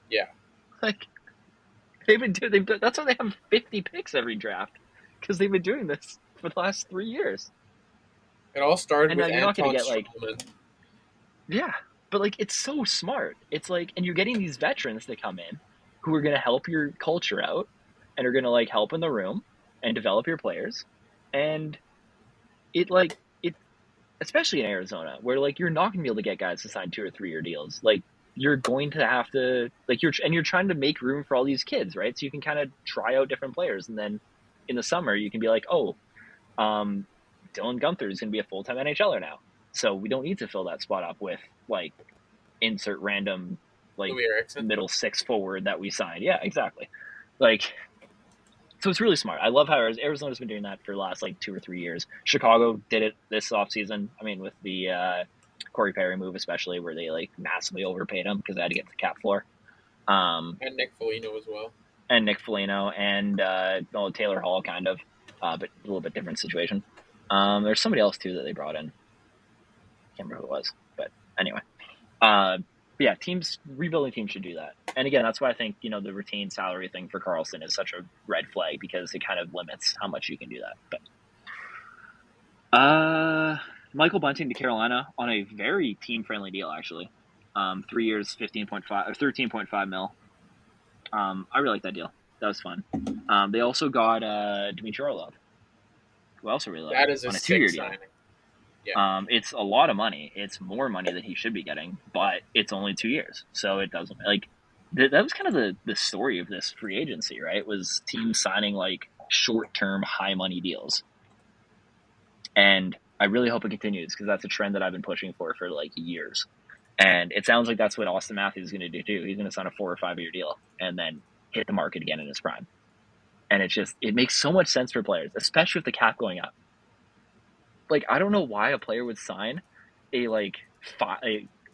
Yeah. Like, that's why they have 50 picks every draft, because they've been doing this for the last 3 years. It all started And with now you're not going Anton to get Strowman. yeah, but like it's so smart. It's like, and you're getting these veterans that come in who are going to help your culture out and are going to like help in the room and develop your players. And it especially in Arizona, where like you're not going to be able to get guys to sign 2 or 3 year deals. Like you're going to have to like you're trying to make room for all these kids, right? So you can kind of try out different players, and then in the summer you can be like, oh, Dylan Gunther is going to be a full-time NHLer now, so we don't need to fill that spot up with like insert random like middle six forward that we signed. Yeah, exactly. Like, so it's really smart. I love how Arizona's been doing that for the last like 2 or 3 years. Chicago did it this offseason. I mean, with the Corey Perry move, especially, where they like massively overpaid him because they had to get to the cap floor. And Nick Foligno as well. And Nick Foligno and Taylor Hall, kind of, but a little bit different situation. There's somebody else too that they brought in. Can't remember who it was, but anyway. Yeah, rebuilding teams should do that. And again, that's why I think, the retained salary thing for Karlsson is such a red flag, because it kind of limits how much you can do that. But Michael Bunting to Carolina on a very team-friendly deal, actually. 3 years, 15.5 or 13.5 mil. I really like that deal. That was fun. They also got Dmitry Orlov, who I also really like. That is on a 2-year deal. Signing. Yeah. It's a lot of money. It's more money than he should be getting, but it's only 2 years, so it doesn't like. That was kind of the story of this free agency, right? Was teams signing like short-term, high-money deals, and I really hope it continues, because that's a trend that I've been pushing for like years. And it sounds like that's what Austin Matthews is going to do too. He's going to sign a 4 or 5 year deal and then hit the market again in his prime. And it makes so much sense for players, especially with the cap going up. Like, I don't know why a player would sign a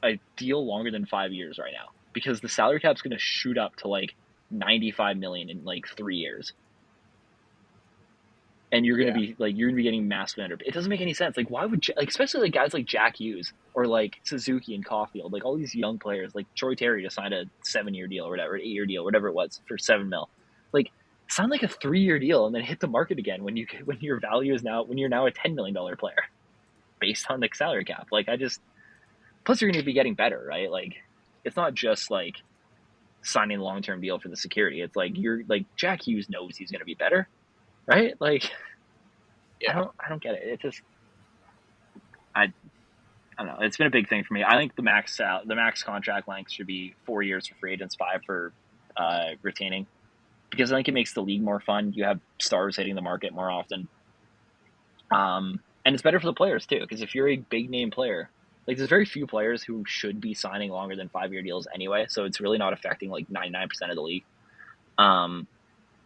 a deal longer than 5 years right now, because the salary cap's going to shoot up to like 95 million in like 3 years, and Yeah. you're gonna be getting massive under. It doesn't make any sense. Like, why would like, especially like guys like Jack Hughes or like Suzuki and Caulfield, like all these young players, like Troy Terry just signed a 7 year deal or whatever, 8 year deal, whatever it was for 7 mil. Like, sign like a 3 year deal and then hit the market again when your value is now when you're now a $10 million player based on the salary cap. Like, I just plus you're going to be getting better, right? Like, it's not just like signing a long term deal for the security. It's like you're like Jack Hughes knows he's going to be better, right? Like, Yeah. I don't get it. It just I I don't know. It's been a big thing for me. I think the max contract length should be 4 years for free agents, 5 for retaining, because I think it makes the league more fun. You have stars hitting the market more often, and it's better for the players too. Because if you're a big name player, like there's very few players who should be signing longer than 5 year deals anyway, so it's really not affecting like 99% of the league. Um,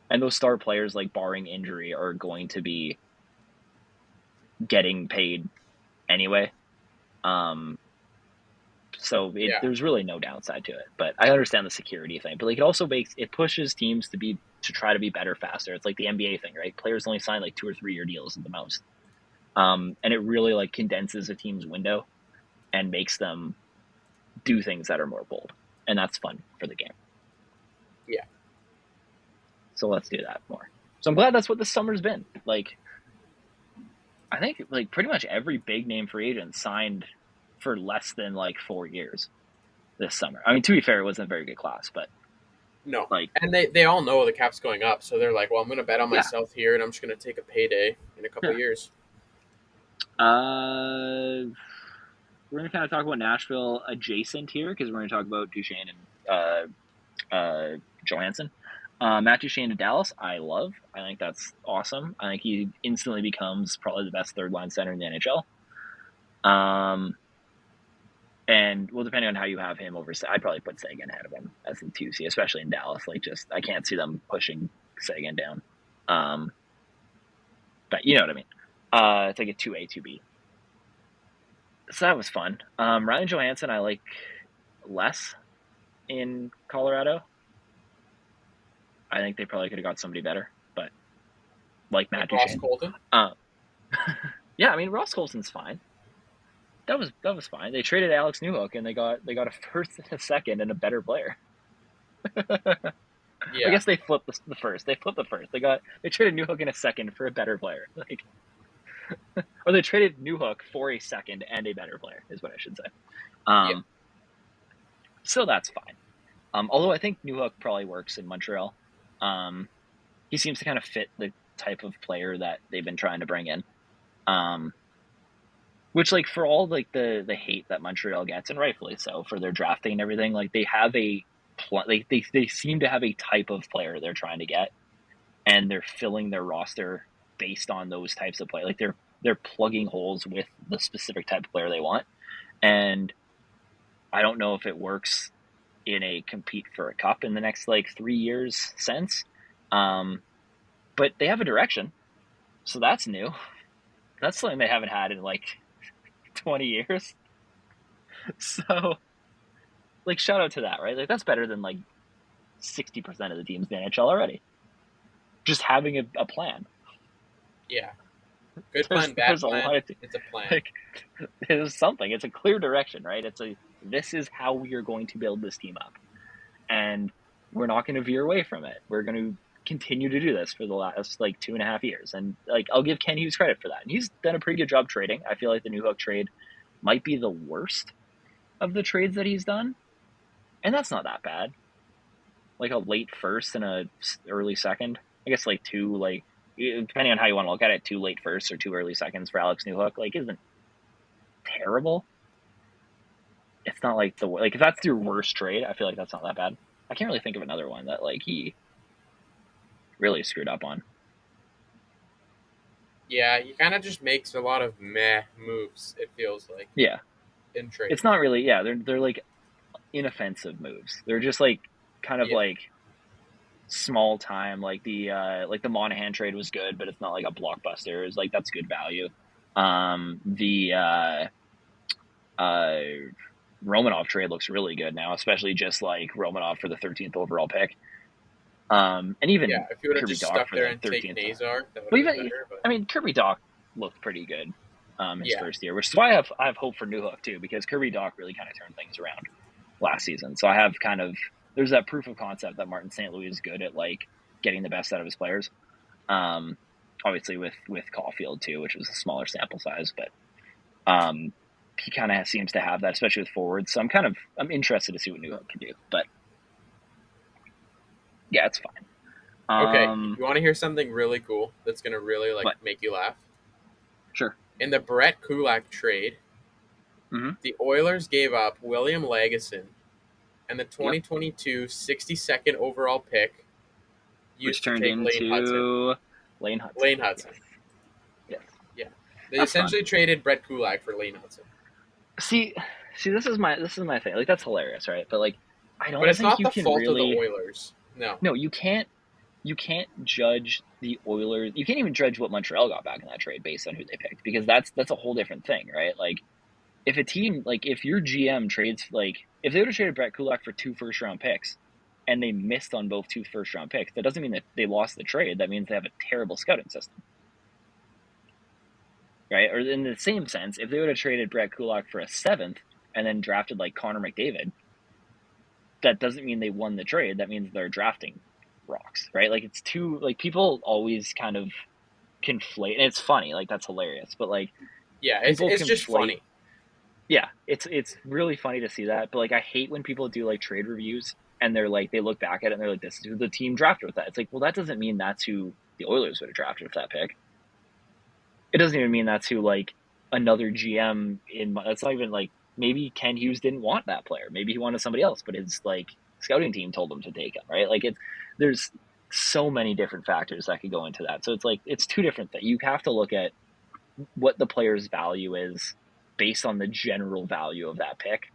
and those star players, like barring injury, are going to be getting paid anyway. Um, Yeah. there's really no downside to it. But I understand the security thing. But like it pushes teams to try to be better faster. It's like the NBA thing, right? Players only sign like 2 or 3 year deals at the most. And it really like condenses a team's window and makes them do things that are more bold. And that's fun for the game. Yeah. So let's do that more. So I'm glad that's what this summer's been. Like, I think like pretty much every big name free agent signed for less than like 4 years this summer. I mean, to be fair, it wasn't a very good class, but No. like, And they all know the cap's going up, so they're like, well, I'm going to bet on yeah, myself here, and I'm just going to take a payday in a couple yeah. years. We're gonna kind of talk about Nashville adjacent here because we're gonna talk about Duchesne and Johansson. Matt Duchesne to Dallas, I love. I think that's awesome. I think he instantly becomes probably the best third line center in the NHL. Um, and well, depending on how you have him over, I'd probably put Sagan ahead of him as the 2C, especially in Dallas. Like, just I can't see them pushing Sagan down. Um, but you know what I mean. It's like a 2A 2B. So that was fun. Ryan Johansson, I like less in Colorado. I think they probably could have got somebody better, but like Like Matt Ross Duchesne. Colton. Uh, yeah, I mean Ross Colson's fine. That was fine. They traded Alex Newhook and they got a first and a second and a better player. I Yeah. guess they flipped the first. They flipped the first. They traded Newhook in a second for a better player. Like, or they traded Newhook for a second and a better player is what I should say. Yeah. Um, so that's fine. Although I think Newhook probably works in Montreal. Um, he seems to kind of fit the type of player that they've been trying to bring in. Um, which like for all like the hate that Montreal gets, and rightfully so for their drafting and everything, like they have they seem to have a type of player they're trying to get, and they're filling their roster based on those types of play. Like they're plugging holes with the specific type of player they want, and I don't know if it works in a compete for a cup in the next like 3 years sense. Um, but they have a direction, so that's new. That's something they haven't had in like 20 years. So, like, shout out to that, right? Like, that's better than like 60% of the teams in the NHL already. Just having a plan. Yeah. Good There's plan, bad there's a lot plan. of It's a plan. like there's something. It's a clear direction, right? This is how we are going to build this team up, and we're not going to veer away from it. We're going to continue to do this for the last like 2.5 years, and like I'll give Ken Hughes credit for that. And he's done a pretty good job trading. I feel like the Newhook trade might be the worst of the trades that he's done, and that's not that bad. Like a late first and a early second. I guess like two, like depending on how you want to look at it, two late firsts or two early seconds for Alex Newhook, like isn't terrible. It's not like like if that's your worst trade, I feel like that's not that bad. I can't really think of another one that like he really screwed up on. Yeah, he kind of just makes a lot of meh moves. It feels like Yeah, in trade. It's not really. Yeah, they're like inoffensive moves. They're just like kind of like small time. Like the Monahan trade was good, but it's not like a blockbuster. It's like that's good value. The Romanov trade looks really good now, especially just like Romanov for the 13th overall pick. And even If you would have Kirby just Doc stuck for there the and take 13th. Nazar, that would But have been even, better. But I mean, Kirby Doc looked pretty good his first year, which is why I have hope for Newhook too, because Kirby Doc really kind of turned things around last season. So I have kind of, there's that proof of concept that Martin St. Louis is good at like getting the best out of his players. Obviously with Caulfield too, which was a smaller sample size, but he kind of seems to have that, especially with forwards. So I'm interested to see what Newhook can do. But yeah, it's fine. okay, you want to hear something really cool that's gonna really like What? make you laugh? Sure. In the Brett Kulak trade, the Oilers gave up William Lagesson and the 2022 62nd overall pick Which used to turned take Lane Hudson. into Lane Hudson. Lane Hudson. Yes. Yeah. They That's essentially fun. traded Brett Kulak for Lane Hudson. See, this is my thing. Like that's hilarious, right? But like, I But don't it's think not you the can fault of the really. Oilers. No. No, you can't. You can't judge the Oilers. You can't even judge what Montreal got back in that trade based on who they picked, because that's a whole different thing, right? Like, if a team, like if your GM trades, like if they would have traded Brett Kulak for 2 first-round picks, and they missed on both 2 first-round picks, that doesn't mean that they lost the trade. That means they have a terrible scouting system, right? Or in the same sense, if they would have traded Brett Kulak for a 7th and then drafted like Connor McDavid, that doesn't mean they won the trade. That means they're drafting rocks, right? Like it's too, like people always kind of conflate, and it's funny, like that's hilarious, but like Yeah, people it's just conflate. funny. Yeah, it's really funny to see that, but like I hate when people do like trade reviews and they're like, they look back at it and they're like, this is who the team drafted with that. It's like, well, that doesn't mean that's who the Oilers would have drafted with that pick. It doesn't even mean that's who like another GM in. That's not even like, maybe Ken Hughes didn't want that player. Maybe he wanted somebody else, but his like scouting team told him to take him, right? Like there's so many different factors that could go into that. So it's like it's two different things. You have to look at what the player's value is based on the general value of that pick.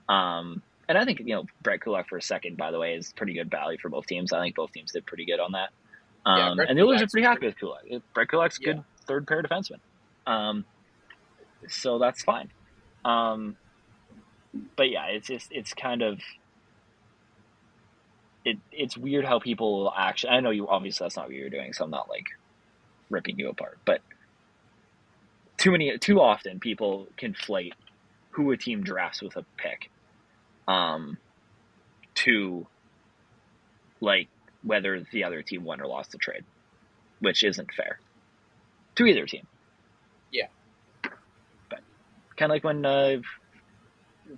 And I think, Brett Kulak for a second, by the way, is pretty good value for both teams. I think both teams did pretty good on that. Brett And the Oilers are Kulak's pretty happy with Kulak. Brett Kulak's Yeah. good third pair defenseman. So that's fine. But yeah, it's kind of, it's weird how people actually, I know you, obviously that's not what you're doing, so I'm not like ripping you apart, but too often people conflate who a team drafts with a pick, to like whether the other team won or lost the trade, which isn't fair to either team. Yeah. But kind of like when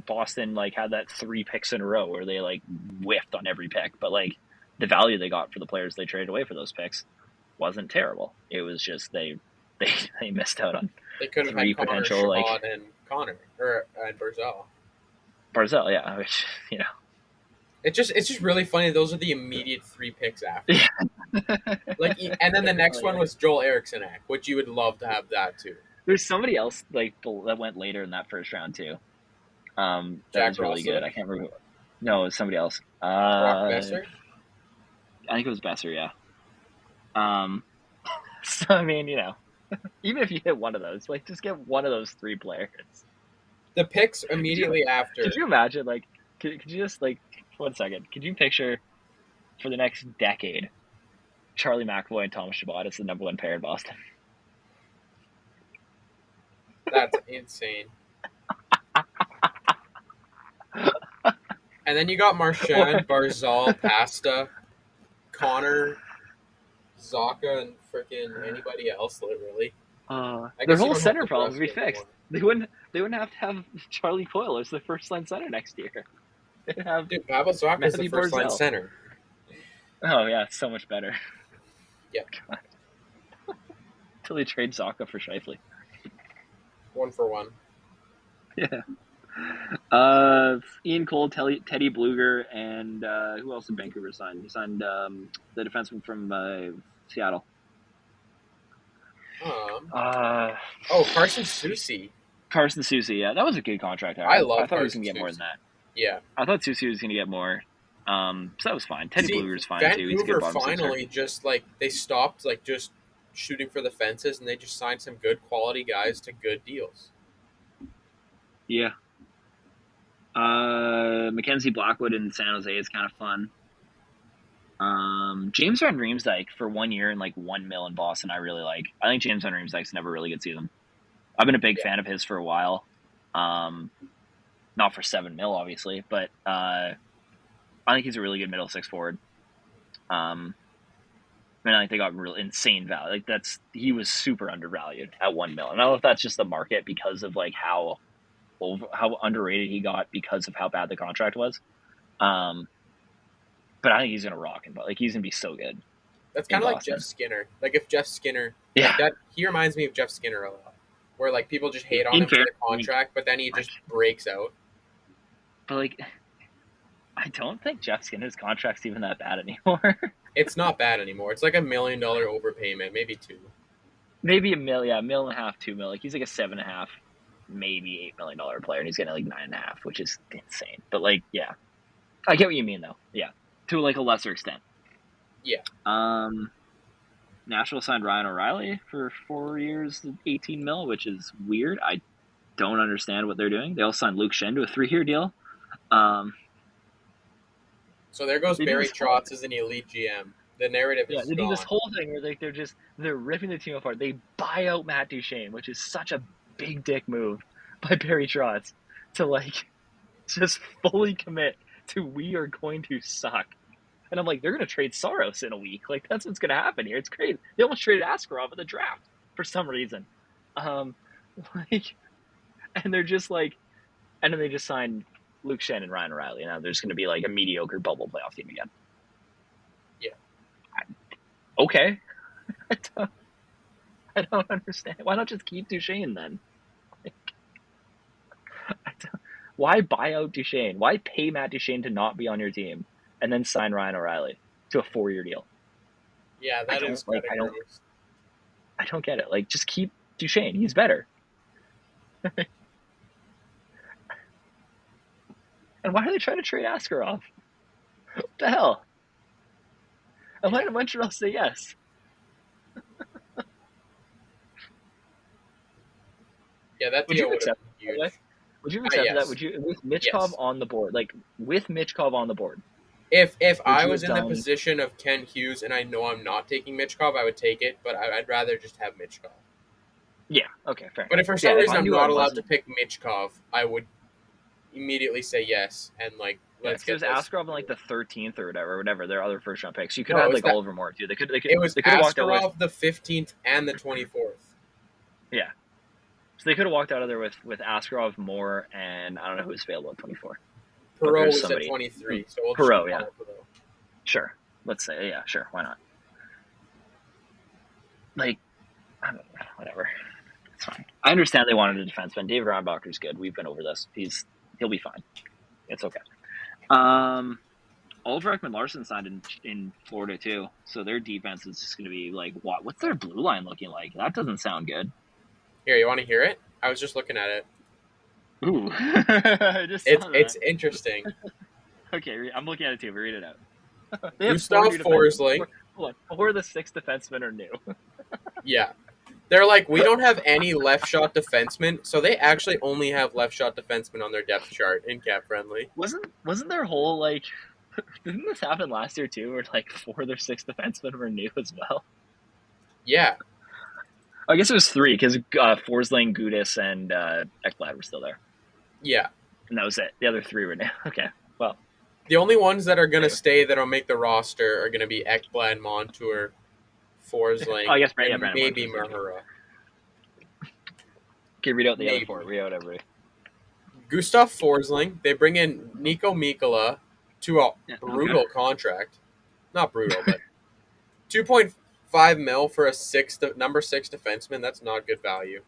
Boston like had that 3 picks in a row where they like whiffed on every pick, but like the value they got for the players they traded away for those picks wasn't terrible. It was just they missed out on They could have 3 had Connor, potential Shaw, like and Connor and Barzal. Barzal, yeah, which It's just really funny. Those are the immediate 3 picks after. Yeah. Like, and then the next Oh, one yeah. was Joel Eriksson, which you would love to have that too. There's somebody else like that went later in that first round too. That Jack was really good. Roslovic? I can't remember. No, it was somebody else. Brock Besser? I think it was Besser. Yeah. So I mean, even if you hit one of those, like just get one of those 3 players. The picks immediately after. Could you imagine? Like, could you just like 1 second? Could you picture for the next decade, Charlie McAvoy and Thomas Chabot as the number 1 pair in Boston? That's insane. And then you got Marchand, Barzal, Pasta, Connor, Zaka, and freaking anybody else, literally. Their whole center problem would be fixed. They wouldn't have to have Charlie Coyle as the first line center next year. They'd have Dude, Pavel Zaka is the Matthew first line Barzal. center. Oh yeah, it's so much better. Yep. Until they trade Zaka for Scheifele. 1 for 1. Yeah. Ian Cole, Teddy Bluger, and who else did Vancouver sign? He signed the defenseman from Seattle. Carson Soucy. Carson Soucy, yeah, that was a good contract. I I love thought he was Carson gonna get more than Soucy. that. Yeah. I thought Soucy was gonna get more. So that was fine. Teddy See, Blueger's fine too. He's a good Vancouver bottom sixer. finally just like they stopped like just shooting for the fences and they just signed some good quality guys to good deals. Yeah. Mackenzie Blackwood in San Jose is kind of fun. James Van Riemsdyk for 1 year and like 1 mil in Boston. I really like. I think James Van Riemsdyk's never really good season. I've been a big Yeah. fan of his for a while. Not for 7 mil, obviously, but I think he's a really good middle six forward. And I think they got real insane value. Like he was super undervalued at 1 mil. And I don't know if that's just the market because of like how underrated he got because of how bad the contract was. But I think he's gonna rock but like he's gonna be so good. That's In kind of like Boston. Jeff Skinner. Like if Jeff Skinner, Yeah. like that, he reminds me of Jeff Skinner a lot. Where like people just hate on In him for fair, the contract, but then he just breaks out. but like, I don't think Jeff Skinner's contract's even that bad anymore. It's not bad anymore. It's like $1 million overpayment, maybe two. Maybe a mil, yeah, $1.5 million, 2 mil. Like he's like a $7.5, maybe $8 million player, and he's getting like 9.5, which is insane. But like, yeah, I get what you mean though. Yeah, to like a lesser extent. Yeah. Nashville signed Ryan O'Reilly for 4 years, 18 mil, which is weird. I don't understand what they're doing. They also signed Luke Shen to a 3-year deal. So there goes Barry Trotz as an elite GM. The narrative is they do this gone. whole thing where like they're ripping the team apart. They buy out Matt Duchene, which is such a big dick move by Barry Trotz to like just fully commit to we are going to suck. And I'm like, they're gonna trade Soros in a week. Like that's what's gonna happen here. It's crazy. They almost traded Askarov at the draft for some reason. Like, and they're just like, and then they just signed Luke Shen and Ryan O'Reilly. And now there's gonna be like a mediocre bubble playoff team again. Yeah. Okay. I don't understand. Why not just keep Duchene then? Like, why buy out Duchene? Why pay Matt Duchene to not be on your team and then sign Ryan O'Reilly to a 4-year deal? Yeah, that is kind of gross. I don't get it. Like, just keep Duchene. He's better. And why are they trying to trade Askarov? What the hell? And why did Montreal say yes? Yeah, that Would deal you would accept have been huge. Would you accept yes. that? Would you with Michkov Yes. on the board? Like with Michkov on the board. If I you was have in the done- position of Ken Hughes and I know I'm not taking Michkov, I would take it, but I'd rather just have Michkov. Yeah. Okay. Fair. But if for some reason I I'm knew not I allowed wasn't. to pick Michkov, I would immediately say yes and like let's get There's this. Askarov in like the 13th or whatever their other first round picks. You could No, have it was like Oliver Moore too. They could It was they could have walked out with Askarov the 15th and the 24th. yeah. So they could have walked out of there with Askarov, Moore, and I don't know who's available at 24. Perot was at 23, so we'll Perot, yeah. Perot. Sure. Let's say yeah, sure. Why not? Like, I don't know, whatever. It's fine. I understand they wanted a defenseman. David Reinbacher's good. We've been over this. He'll be fine. It's okay. Ulrich and Larson signed in Florida too, so their defense is just going to be like, what's their blue line looking like? That doesn't sound good. Here, you want to hear it? I was just looking at it. Ooh, it's interesting. Okay, I'm looking at it too. Read it out. Gustav Forsling. Hold on, 4 of the 6 defensemen are new. Yeah. They're like, we don't have any left shot defensemen, so they actually only have left shot defensemen on their depth chart in Cap Friendly. Wasn't their whole like didn't this happen last year too, where like 4 of their 6 defensemen were new as well? Yeah. I guess it was 3 because Forsling, Gudis, and Ekblad were still there. Yeah. And that was it. The other 3 were new. Okay, well. The only ones that are going to stay that will make the roster are going to be Ekblad, Montour, Forsling, I guess and maybe Mahura. Okay, read out the other 4. Read out everybody. Gustav Forsling. They bring in Nico Mikkola to a brutal contract. Not brutal, but 2.5 mil for a number 6 defenseman. That's not good value.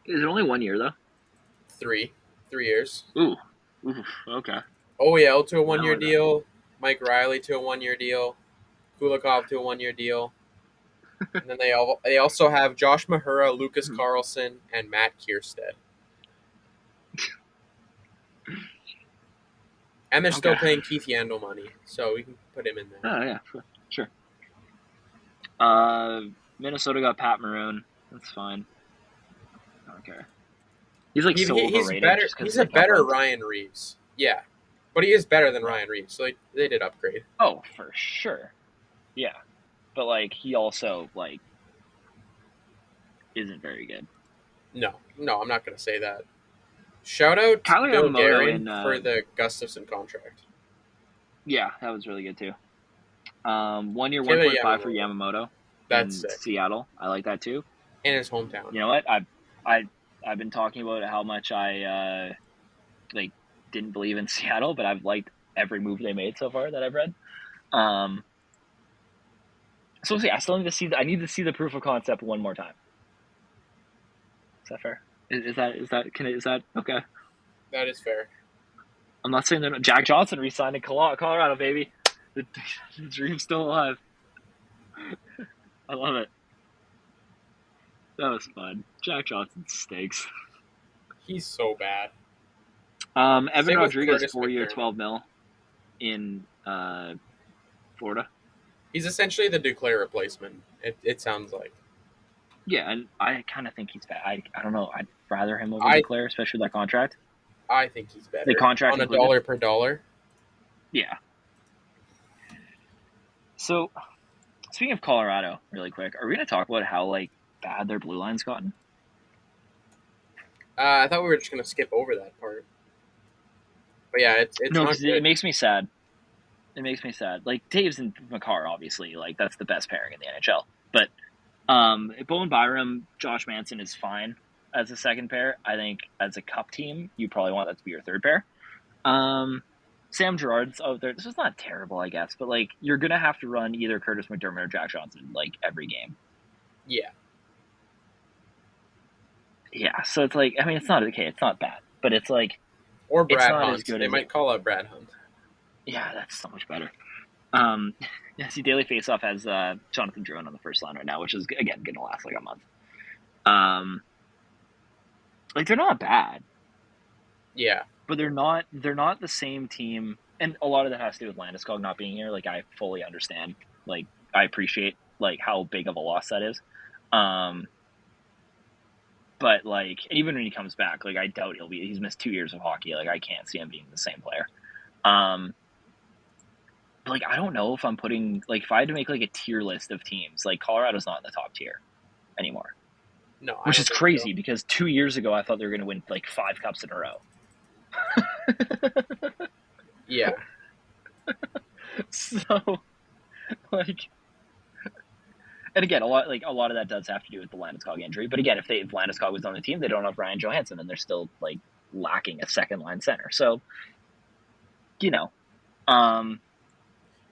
Is it only 1 year though? 3 years. Ooh, okay. OEL to a 1-year deal. Mike Riley to a 1-year deal. Kulikov to a 1-year deal. And then they also have Josh Mahura, Lucas Carlson, and Matt Kierstead. And they're still Okay. paying Keith Yandel money, so we can put him in there. Oh yeah, sure. Minnesota got Pat Maroon. That's fine. Okay. He's like so He's overrated better. just because He's of a the cup better runs. Ryan Reeves. Yeah, but he is better than Yeah. Ryan Reeves. So they did upgrade. Oh, for sure. Yeah, but like he also like isn't very good. No, I'm not going to say that. Shout out Kyler Bill Yamamoto Guerin in for the Gustafson contract. yeah, that was really good too. 1 year, Killer 1.5 for Yamamoto. Yamamoto That's in sick. Seattle. I like that too. In his hometown. You know what? I I've been talking about how much I like didn't believe in Seattle, but I've liked every move they made so far that I've read. Um, so we'll see. I still need to see. I need to see the proof of concept one more time. Is that fair? Is that okay? That is fair. I'm not saying that Jack Johnson re-signed in Colorado, baby. The dream's still alive. I love it. That was fun. Jack Johnson stinks. He's so bad. Evan Same with Rodriguez, Curtis 4 year, McDermott. 12 mil in Florida. He's essentially the Duclair replacement. It sounds like. Yeah, and I kind of think he's bad. I don't know. I'd rather him over I Duclair, especially with that contract. I think he's The better contract on a included. dollar per dollar. Yeah. So speaking of Colorado, really quick, are we going to talk about how like bad their blue line's gotten? I thought we were just gonna skip over that part. But yeah, it's No, not because it good. makes me sad. It makes me sad. Like Taves and Makar, obviously, like that's the best pairing in the NHL. But Bowen Byram, Josh Manson is fine as a second pair. I think as a cup team, you probably want that to be your third pair. Sam Girard's out there. This is not terrible, I guess, but like you're gonna have to run either Curtis McDermott or Jack Johnson like every game. Yeah. Yeah, so it's like I mean it's not okay, it's not bad, but it's like Or it's Brad not as Hunt. good They as it. might call out Brad Hunt. Yeah, that's so much better. Um, yeah, see, Daily Faceoff has Jonathan Drouin on the first line right now, which is again going to last like a month. Like they're not bad, Yeah. but they're not the same team, and a lot of that has to do with Landeskog not being here. Like I fully understand, like I appreciate like how big of a loss that is. Um, but like even when he comes back, like I doubt he's missed 2 years of hockey. Like I can't see him being the same player. Like I don't know if I'm putting like if I had to make like a tier list of teams, like Colorado's not in the top tier anymore, No, I which don't is think so. crazy because 2 years ago I thought they were going to win like 5 cups in a row. Yeah. So like, and again, a lot of that does have to do with the Landeskog injury. But again, if Landeskog was on the team, they don't have Ryan Johansson, and they're still like lacking a second line center. So you know, um,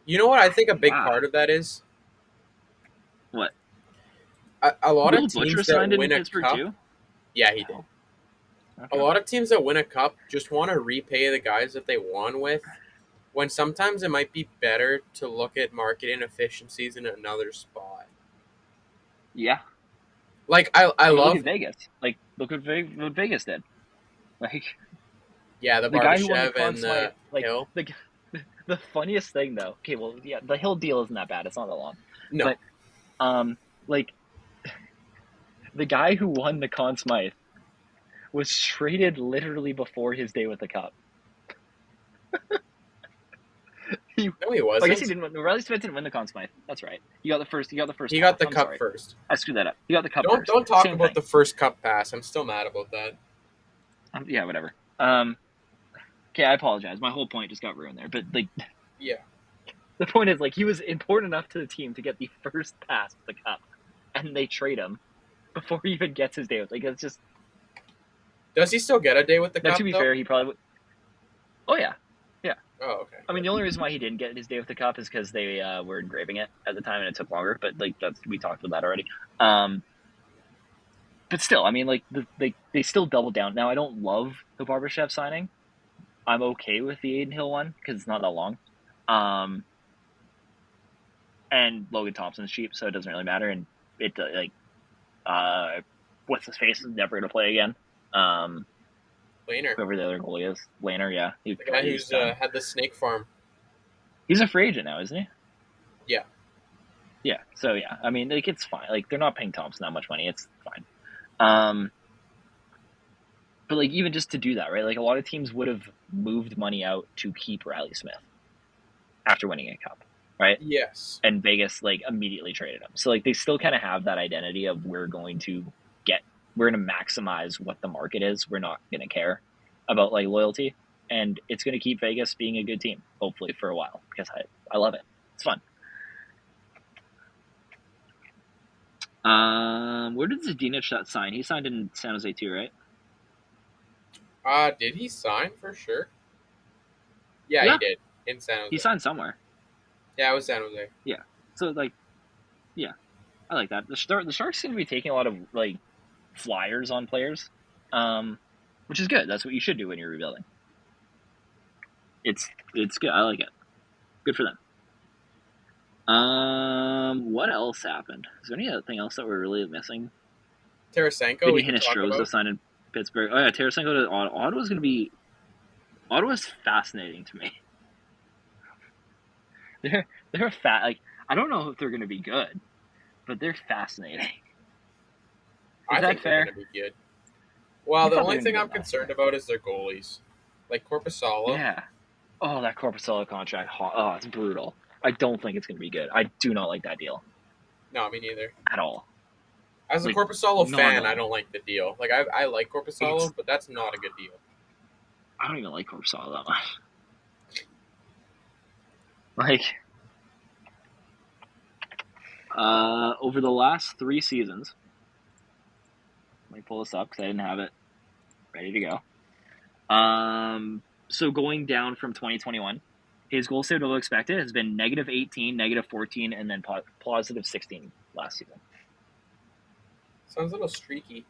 You know what I think a big yeah, part of that is? what A lot of Will Butcher teams that signed in win a Pittsburgh cup. too? Yeah, he did. Oh, A okay. lot of teams that win a cup just want to repay the guys that they won with, when sometimes it might be better to look at market inefficiencies in another spot. Yeah, Like I I mean, look love at Vegas. Like, look what Vegas did. Like, yeah the the guy who won the Barbashev Conn and Smythe, the like Hill. the funniest thing though. Okay, well, yeah, the Hill deal isn't that bad. It's not that long, No, but like the guy who won the Conn Smythe was traded literally before his day with the Cup. He, no, he I guess he wasn't. didn't win. Riley Smith didn't win the Conn Smythe. That's right. He got the first. He got the first He got pass. the I'm cup sorry, first. I screwed that up. He got the Cup Don't first. don't talk Same about thing. the first cup pass. I'm still mad about that. Yeah, whatever. Okay, I apologize. My whole point just got ruined there. But like, Yeah. the point is, like, he was important enough to the team to get the first pass with the Cup, and they trade him before he even gets his day with. Like, it's just Does he still get a day with the now. To cup be though? fair, he probably would. Oh yeah, yeah. Oh, okay. I mean, Good. the only reason why he didn't get his day with the Cup is because they were engraving it at the time, and it took longer. But like, we talked about that already. But still, I mean, like, they still doubled down. Now, I don't love the Barbashev signing. I'm okay with the Aiden Hill one because it's not that long. And Logan Thompson's cheap, so it doesn't really matter. And it like, what's his face is never going to play again. Laner, whoever the other goalie is. Laner, yeah. the guy He's who's done. had the snake farm. He's a free agent now, isn't he? Yeah. Yeah. So, yeah. I mean, like, it's fine. Like, they're not paying Thompson that much money. It's fine. But, like, even just to do that, right? Like, a lot of teams would have moved money out to keep Riley Smith after winning a cup, right? Yes. And Vegas, like, immediately traded him. So, like, they still kind of have that identity of we're going to maximize what the market is. We're not going to care about, like, loyalty. And it's going to keep Vegas being a good team, hopefully, for a while, because I love it. It's fun. Where did Zdenic sign? He signed in San Jose too, right? Did he sign for sure? Yeah, he Yeah, did in San he Jose. signed somewhere. Yeah, it was San Jose. Yeah. So like, yeah, I like that. The Sharks seem to be taking a lot of like flyers on players, which is good. That's what you should do when you're rebuilding. It's good. I like it. Good for them. What else happened? Is there anything else that we're really missing? Tarasenko, we Maybe can talk Hinostroza about. signed in Pittsburgh. Oh yeah, Tarasenko to Ottawa. Ottawa's going to be. Ottawa's fascinating to me. They're fat. Like I don't know if they're going to be good, but they're fascinating. Is I that think they're going fair? to be good. Well, I the thought they only were going thing to be I'm good last concerned year. about is their goalies, like Corpusalo. Yeah. Oh, that Corpusalo contract. Oh, it's brutal. I don't think it's going to be good. I do not like that deal No, me neither. at all. As a Like, Corpusalo not at fan, I all. don't like the deal. Like I like It's. Corpusalo, but that's not a good deal. I don't even like Corpusalo that much. Like, over the last 3 seasons, let me pull this up because I didn't have it ready to go. So going down from 2021, his goal saved over expected has been -18, -14, and then +16 last season. Sounds a little streaky.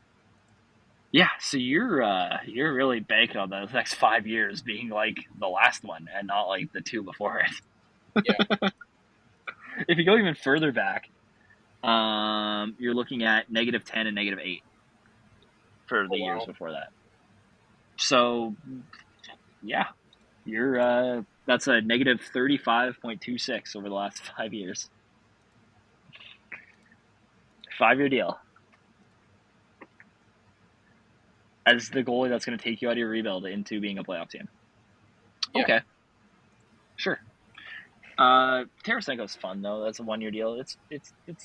Yeah, so you're really banking on the next 5 years being like the last one and not like the two before it. Yeah. If you go even further back, you're looking at -10 and -8 for Oh the years wow. before that. So yeah, you're that's a -35.26 over the last 5 years. 5-year deal as the goalie that's going to take you out of your rebuild into being a playoff team. Yeah. Okay, sure. Tarasenko's fun though. That's a 1-year deal. It's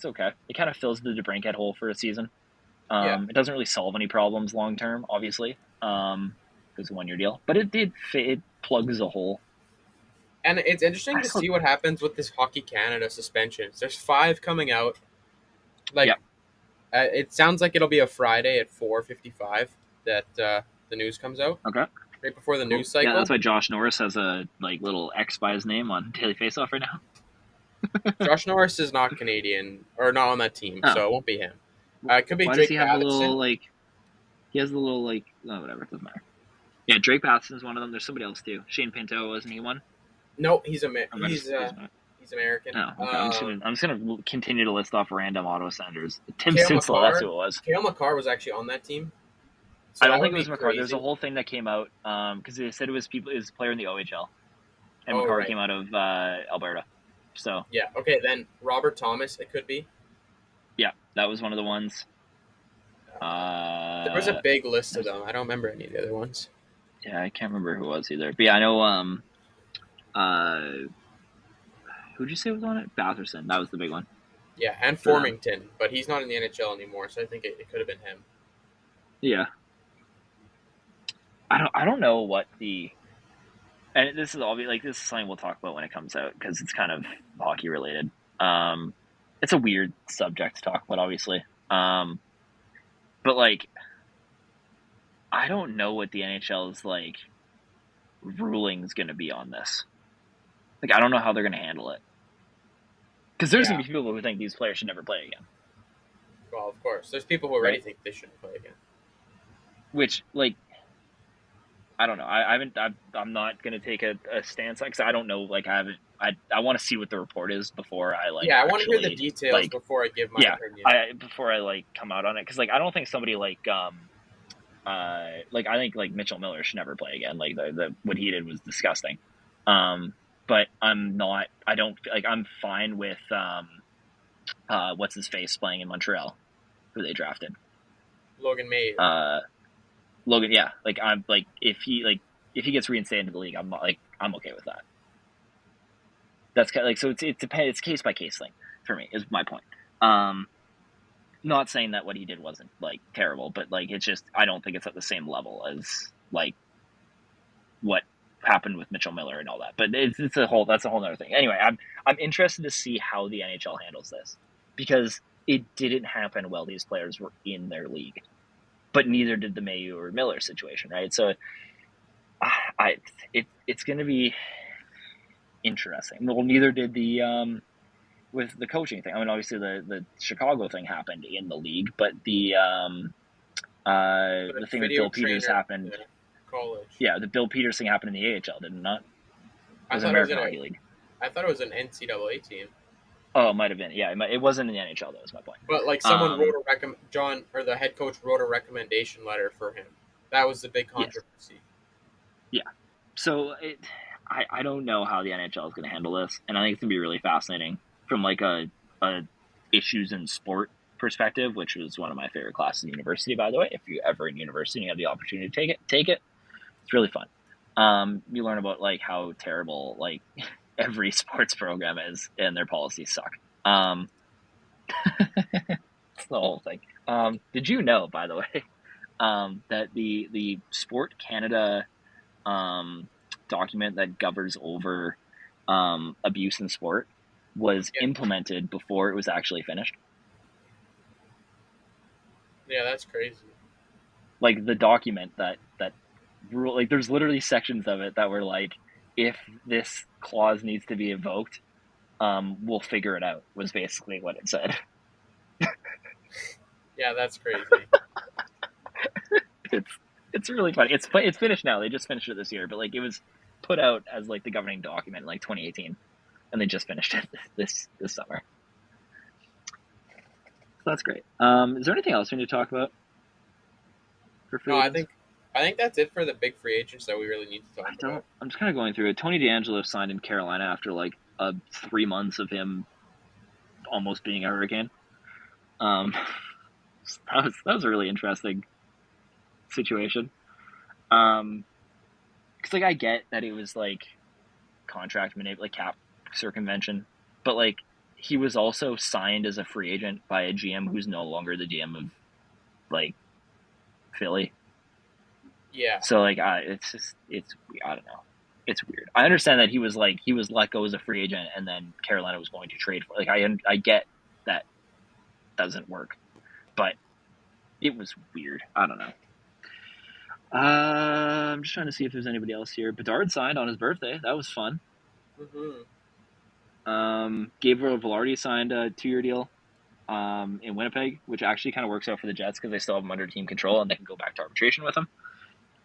okay. It kind of fills the DeBrincat hole for a season. Yeah. It doesn't really solve any problems long term, obviously. It's a 1-year deal, but it plugs a hole. And it's interesting I to still, see what happens with this Hockey Canada suspensions. There's 5 coming out. yeah, Like, it sounds like it'll be a Friday at 4:55 that the news comes out okay, right before the cool. news Yeah, that's cycle. why Josh Norris has a like little X by his name on Daily Faceoff right now. Josh Norris is not Canadian or not on that team, Oh, so it won't be him. It could be why does he Drake have the little Matheson. like? He has the little like. Oh, whatever, it doesn't matter. Yeah, Drake Bathison's one of them. There's somebody else too. Shane Pinto, wasn't he one? No, Or am I just he's American. oh, okay. I'm just gonna continue to list off random auto senders. Tim Kale Sinsel, that's who McCarr. it was. Kale McCarr was actually on that team, I so don't that think would it be was McCarr. There's a crazy. whole thing that came out because they said it was a player in the OHL, and Oh McCarr right, came out of Alberta. So yeah. Okay, then Robert Thomas. It could be. yeah, that was one of the ones. There was a big list of There's- them. I don't remember any of the other ones. yeah, I can't remember who it was either. But yeah, I know. Uh, who'd you say was on it? Batherson. That was the big one Yeah, and for them. Formington, but he's not in the NHL anymore, so I think it could have been him. Yeah, I don't know what the and this is obvious. Like this is something we'll talk about when it comes out because it's kind of hockey related. Um, it's a weird subject to talk about, obviously. But like, I don't know what the NHL's like ruling is going to be on this. Like, I don't know how they're going to handle it because there's going Yeah, to be people who think these players should never play again, well, of course. There's people who already right? think they shouldn't play again. Which, like, I don't know. I haven't. I'm not going to take a stance because I don't know. Like, I haven't. I want to see what the report is before I like Yeah, I want to hear the actually details like before I give my yeah. opinion. I before I like come out on it because like I don't think somebody like like I think like Mitchell Miller should never play again. Like the what he did was disgusting. But I'm not. I don't like. I'm fine with what's his face playing in Montreal, who they drafted. Logan Mayer. Logan, yeah. Like I'm like if he gets reinstated into the league, I'm not, like I'm okay with that. That's kind of like so it depends. It's case by case thing for me. Is my point. Not saying that what he did wasn't like terrible, but like it's just I don't think it's at the same level as like what happened with Mitchell Miller and all that. But it's a whole that's a whole other thing. Anyway, I'm interested to see how the NHL handles this because it didn't happen while these players were in their league, but neither did the Mayu or Miller situation, right? So it's going to be interesting. Well, neither did the with the coaching thing. I mean, obviously the Chicago thing happened in the league, but the thing with Video Bill Peters trainer. happened. Yeah, college. Yeah, the Bill Peters thing happened in the AHL, did it not? It I was thought it was American in Hockey League. I thought it was an NCAA team. Oh, it might have been. Yeah, it wasn't in the NHL. That was my point. But like someone wrote a John or the head coach wrote a recommendation letter for him. That was the big Yes. controversy. Yeah. So I don't know how the NHL is going to handle this, and I think it's going to be really fascinating from like a issues in sport perspective, which was one of my favorite classes in university, by the way. If you're ever in university and you have the opportunity to take it. It's really fun. You learn about like how terrible like every sports program is, and their policies suck. It's the whole thing. Did you know, by the way, that the Sport Canada document that governs over abuse in sport was implemented before it was actually finished? Yeah, that's crazy. Like the document that rule, like there's literally sections of it that were like, if this clause needs to be evoked, we'll figure it out. Was basically what it said. Yeah, that's crazy. It's really funny. It's finished now. They just finished it this year, but like it was put out as like the governing document in like 2018, and they just finished it this summer. So that's great. Is there anything else we need to talk about for free No, I agents? think that's it for the big free agents that we really need to talk about. I'm just kind of going through it. Tony DeAngelo signed in Carolina after like 3 months of him almost being a Hurricane. That was a really interesting situation. Because like I get that it was like contract like cap circumvention, but like he was also signed as a free agent by a GM who's no longer the GM of like Philly. Yeah. So like it's I don't know. It's weird. I understand that he was let go as a free agent, and then Carolina was going to trade for. Like I get that doesn't work, but it was weird. I don't know. I'm just trying to see if there's anybody else here. Bedard signed on his birthday. That was fun. Mm-hmm. Gabriel Velarde signed a 2-year deal in Winnipeg, which actually kind of works out for the Jets because they still have him under team control and they can go back to arbitration with him.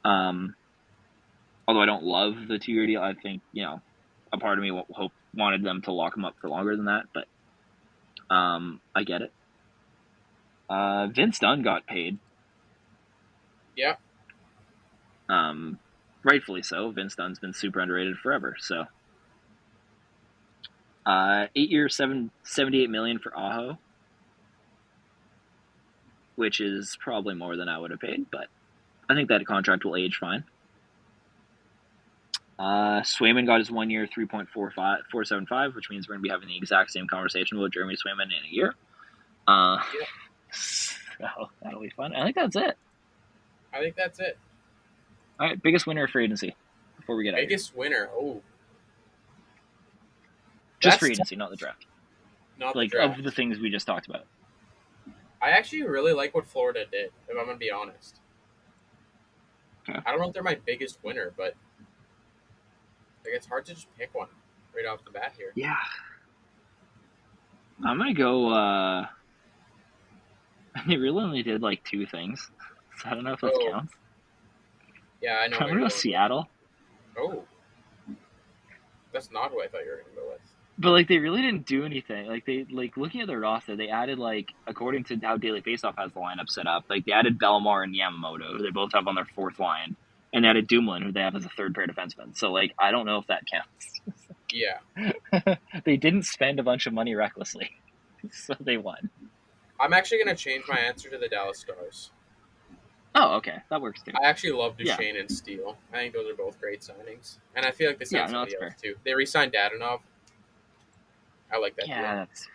Although I don't love the 2-year deal, I think a part of me wanted them to lock him up for longer than that, but I get it. Vince Dunn got paid. Yeah. Rightfully so. Vince Dunn's been super underrated forever. So, 8 years, $78 million for Aho, which is probably more than I would have paid, but I think that contract will age fine. Swayman got his 1 year, $3.475, which means we're going to be having the exact same conversation with Jeremy Swayman in a year. So that'll be fun. I think that's it. All right, biggest winner of free agency before we get out of here. Biggest winner. Oh. Just free agency, not the draft. Not like the draft. Of the things we just talked about. I actually really like what Florida did, if I'm going to be honest. Okay. I don't know if they're my biggest winner, but like it's hard to just pick one right off the bat here. Yeah. I'm going to go... They really only did like 2 things, so I don't know if that counts. Yeah, I know. I'm going to go Seattle. Oh. That's not who I thought you were going to go with. But like they really didn't do anything. Like they like looking at their roster, they added like according to how Daily Faceoff has the lineup set up, like they added Bellemare and Yamamoto, who they both have on their fourth line, and they added Dumoulin, who they have as a third pair defenseman. So like I don't know if that counts. Yeah, They didn't spend a bunch of money recklessly, so they won. I'm actually gonna change my answer to the Dallas Stars. Oh, okay, that works too. I actually love Yeah, Duchesne and Steele. I think those are both great signings, and I feel like they yeah, signed no, that's somebody else fair. too. They re-signed Dadonov. I like that deal. Yeah, that's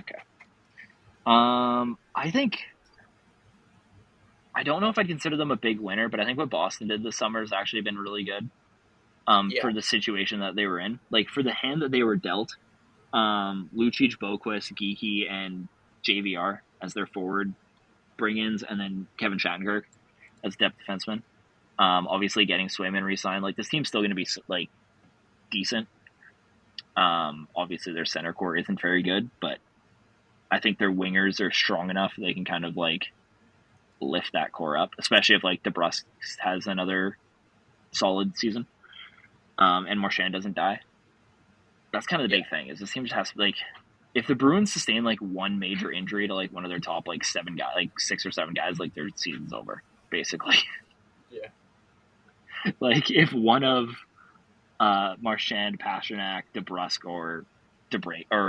okay. I think I don't know if I'd consider them a big winner, but I think what Boston did this summer has actually been really good. Yeah, For the situation that they were in, like for the hand that they were dealt, Lucic, Boquist, Geeky, and JVR as their forward bring-ins, and then Kevin Shattenkirk as depth defenseman. Obviously, getting Swayman re-signed, like this team's still going to be like decent. Obviously, their center core isn't very good, but I think their wingers are strong enough they can kind of like lift that core up, especially if like DeBrusque has another solid season, and Marchand doesn't die. That's kind of the yeah, big thing. Is this team just has to like if the Bruins sustain like one major injury to like one of their top like seven guys, like six or seven guys, like their season's over basically. yeah, Like if one of Marchand, Pasternak, DeBrusque, or DeBray or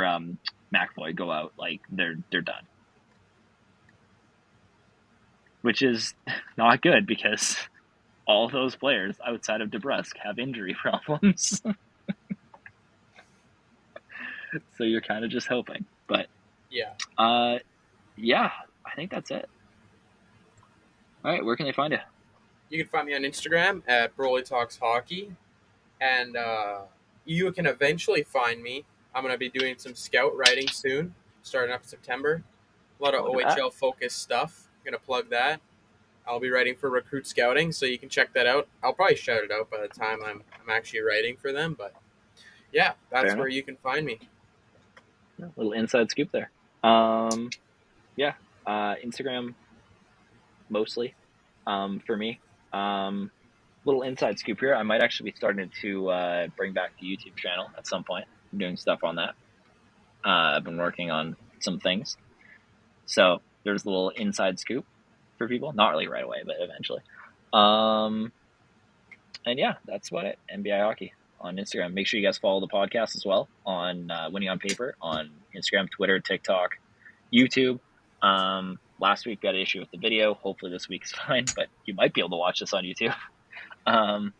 McAvoy go out, like they're done, which is not good because all those players outside of DeBrusque have injury problems. So you're kind of just hoping, but yeah. uh, yeah, I think that's it. All right, where can they find you? You can find me on Instagram at BroalieTalksHockey, and you can eventually find me. I'm gonna be doing some scout writing soon, starting up in September. A lot of Look at that. OHL focused stuff. I'm gonna plug that. I'll be writing for Recruit Scouting, so you can check that out. I'll probably shout it out by the time I'm actually writing for them, but yeah, Fair that's where enough. you can find me. Yeah, little inside scoop there. Um, yeah, Instagram mostly for me. Little inside scoop here. I might actually be starting to bring back the YouTube channel at some point. I'm doing stuff on that. I've been working on some things. So there's a little inside scoop for people. Not really right away, but eventually. Um, and yeah, that's about it. NBI Hockey on Instagram. Make sure you guys follow the podcast as well on Winning on Paper on Instagram, Twitter, TikTok, YouTube. Last week got an issue with the video. Hopefully this week is fine, but you might be able to watch this on YouTube. Um,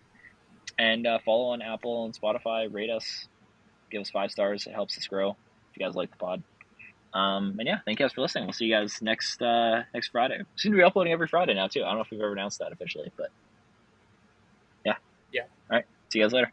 and follow on Apple and Spotify. Rate us, give us 5 stars. It helps us grow. If you guys like the pod. And yeah, thank you guys for listening. We'll see you guys next Friday. We seem to be uploading every Friday now too. I don't know if we've ever announced that officially, but yeah. Yeah. All right. See you guys later.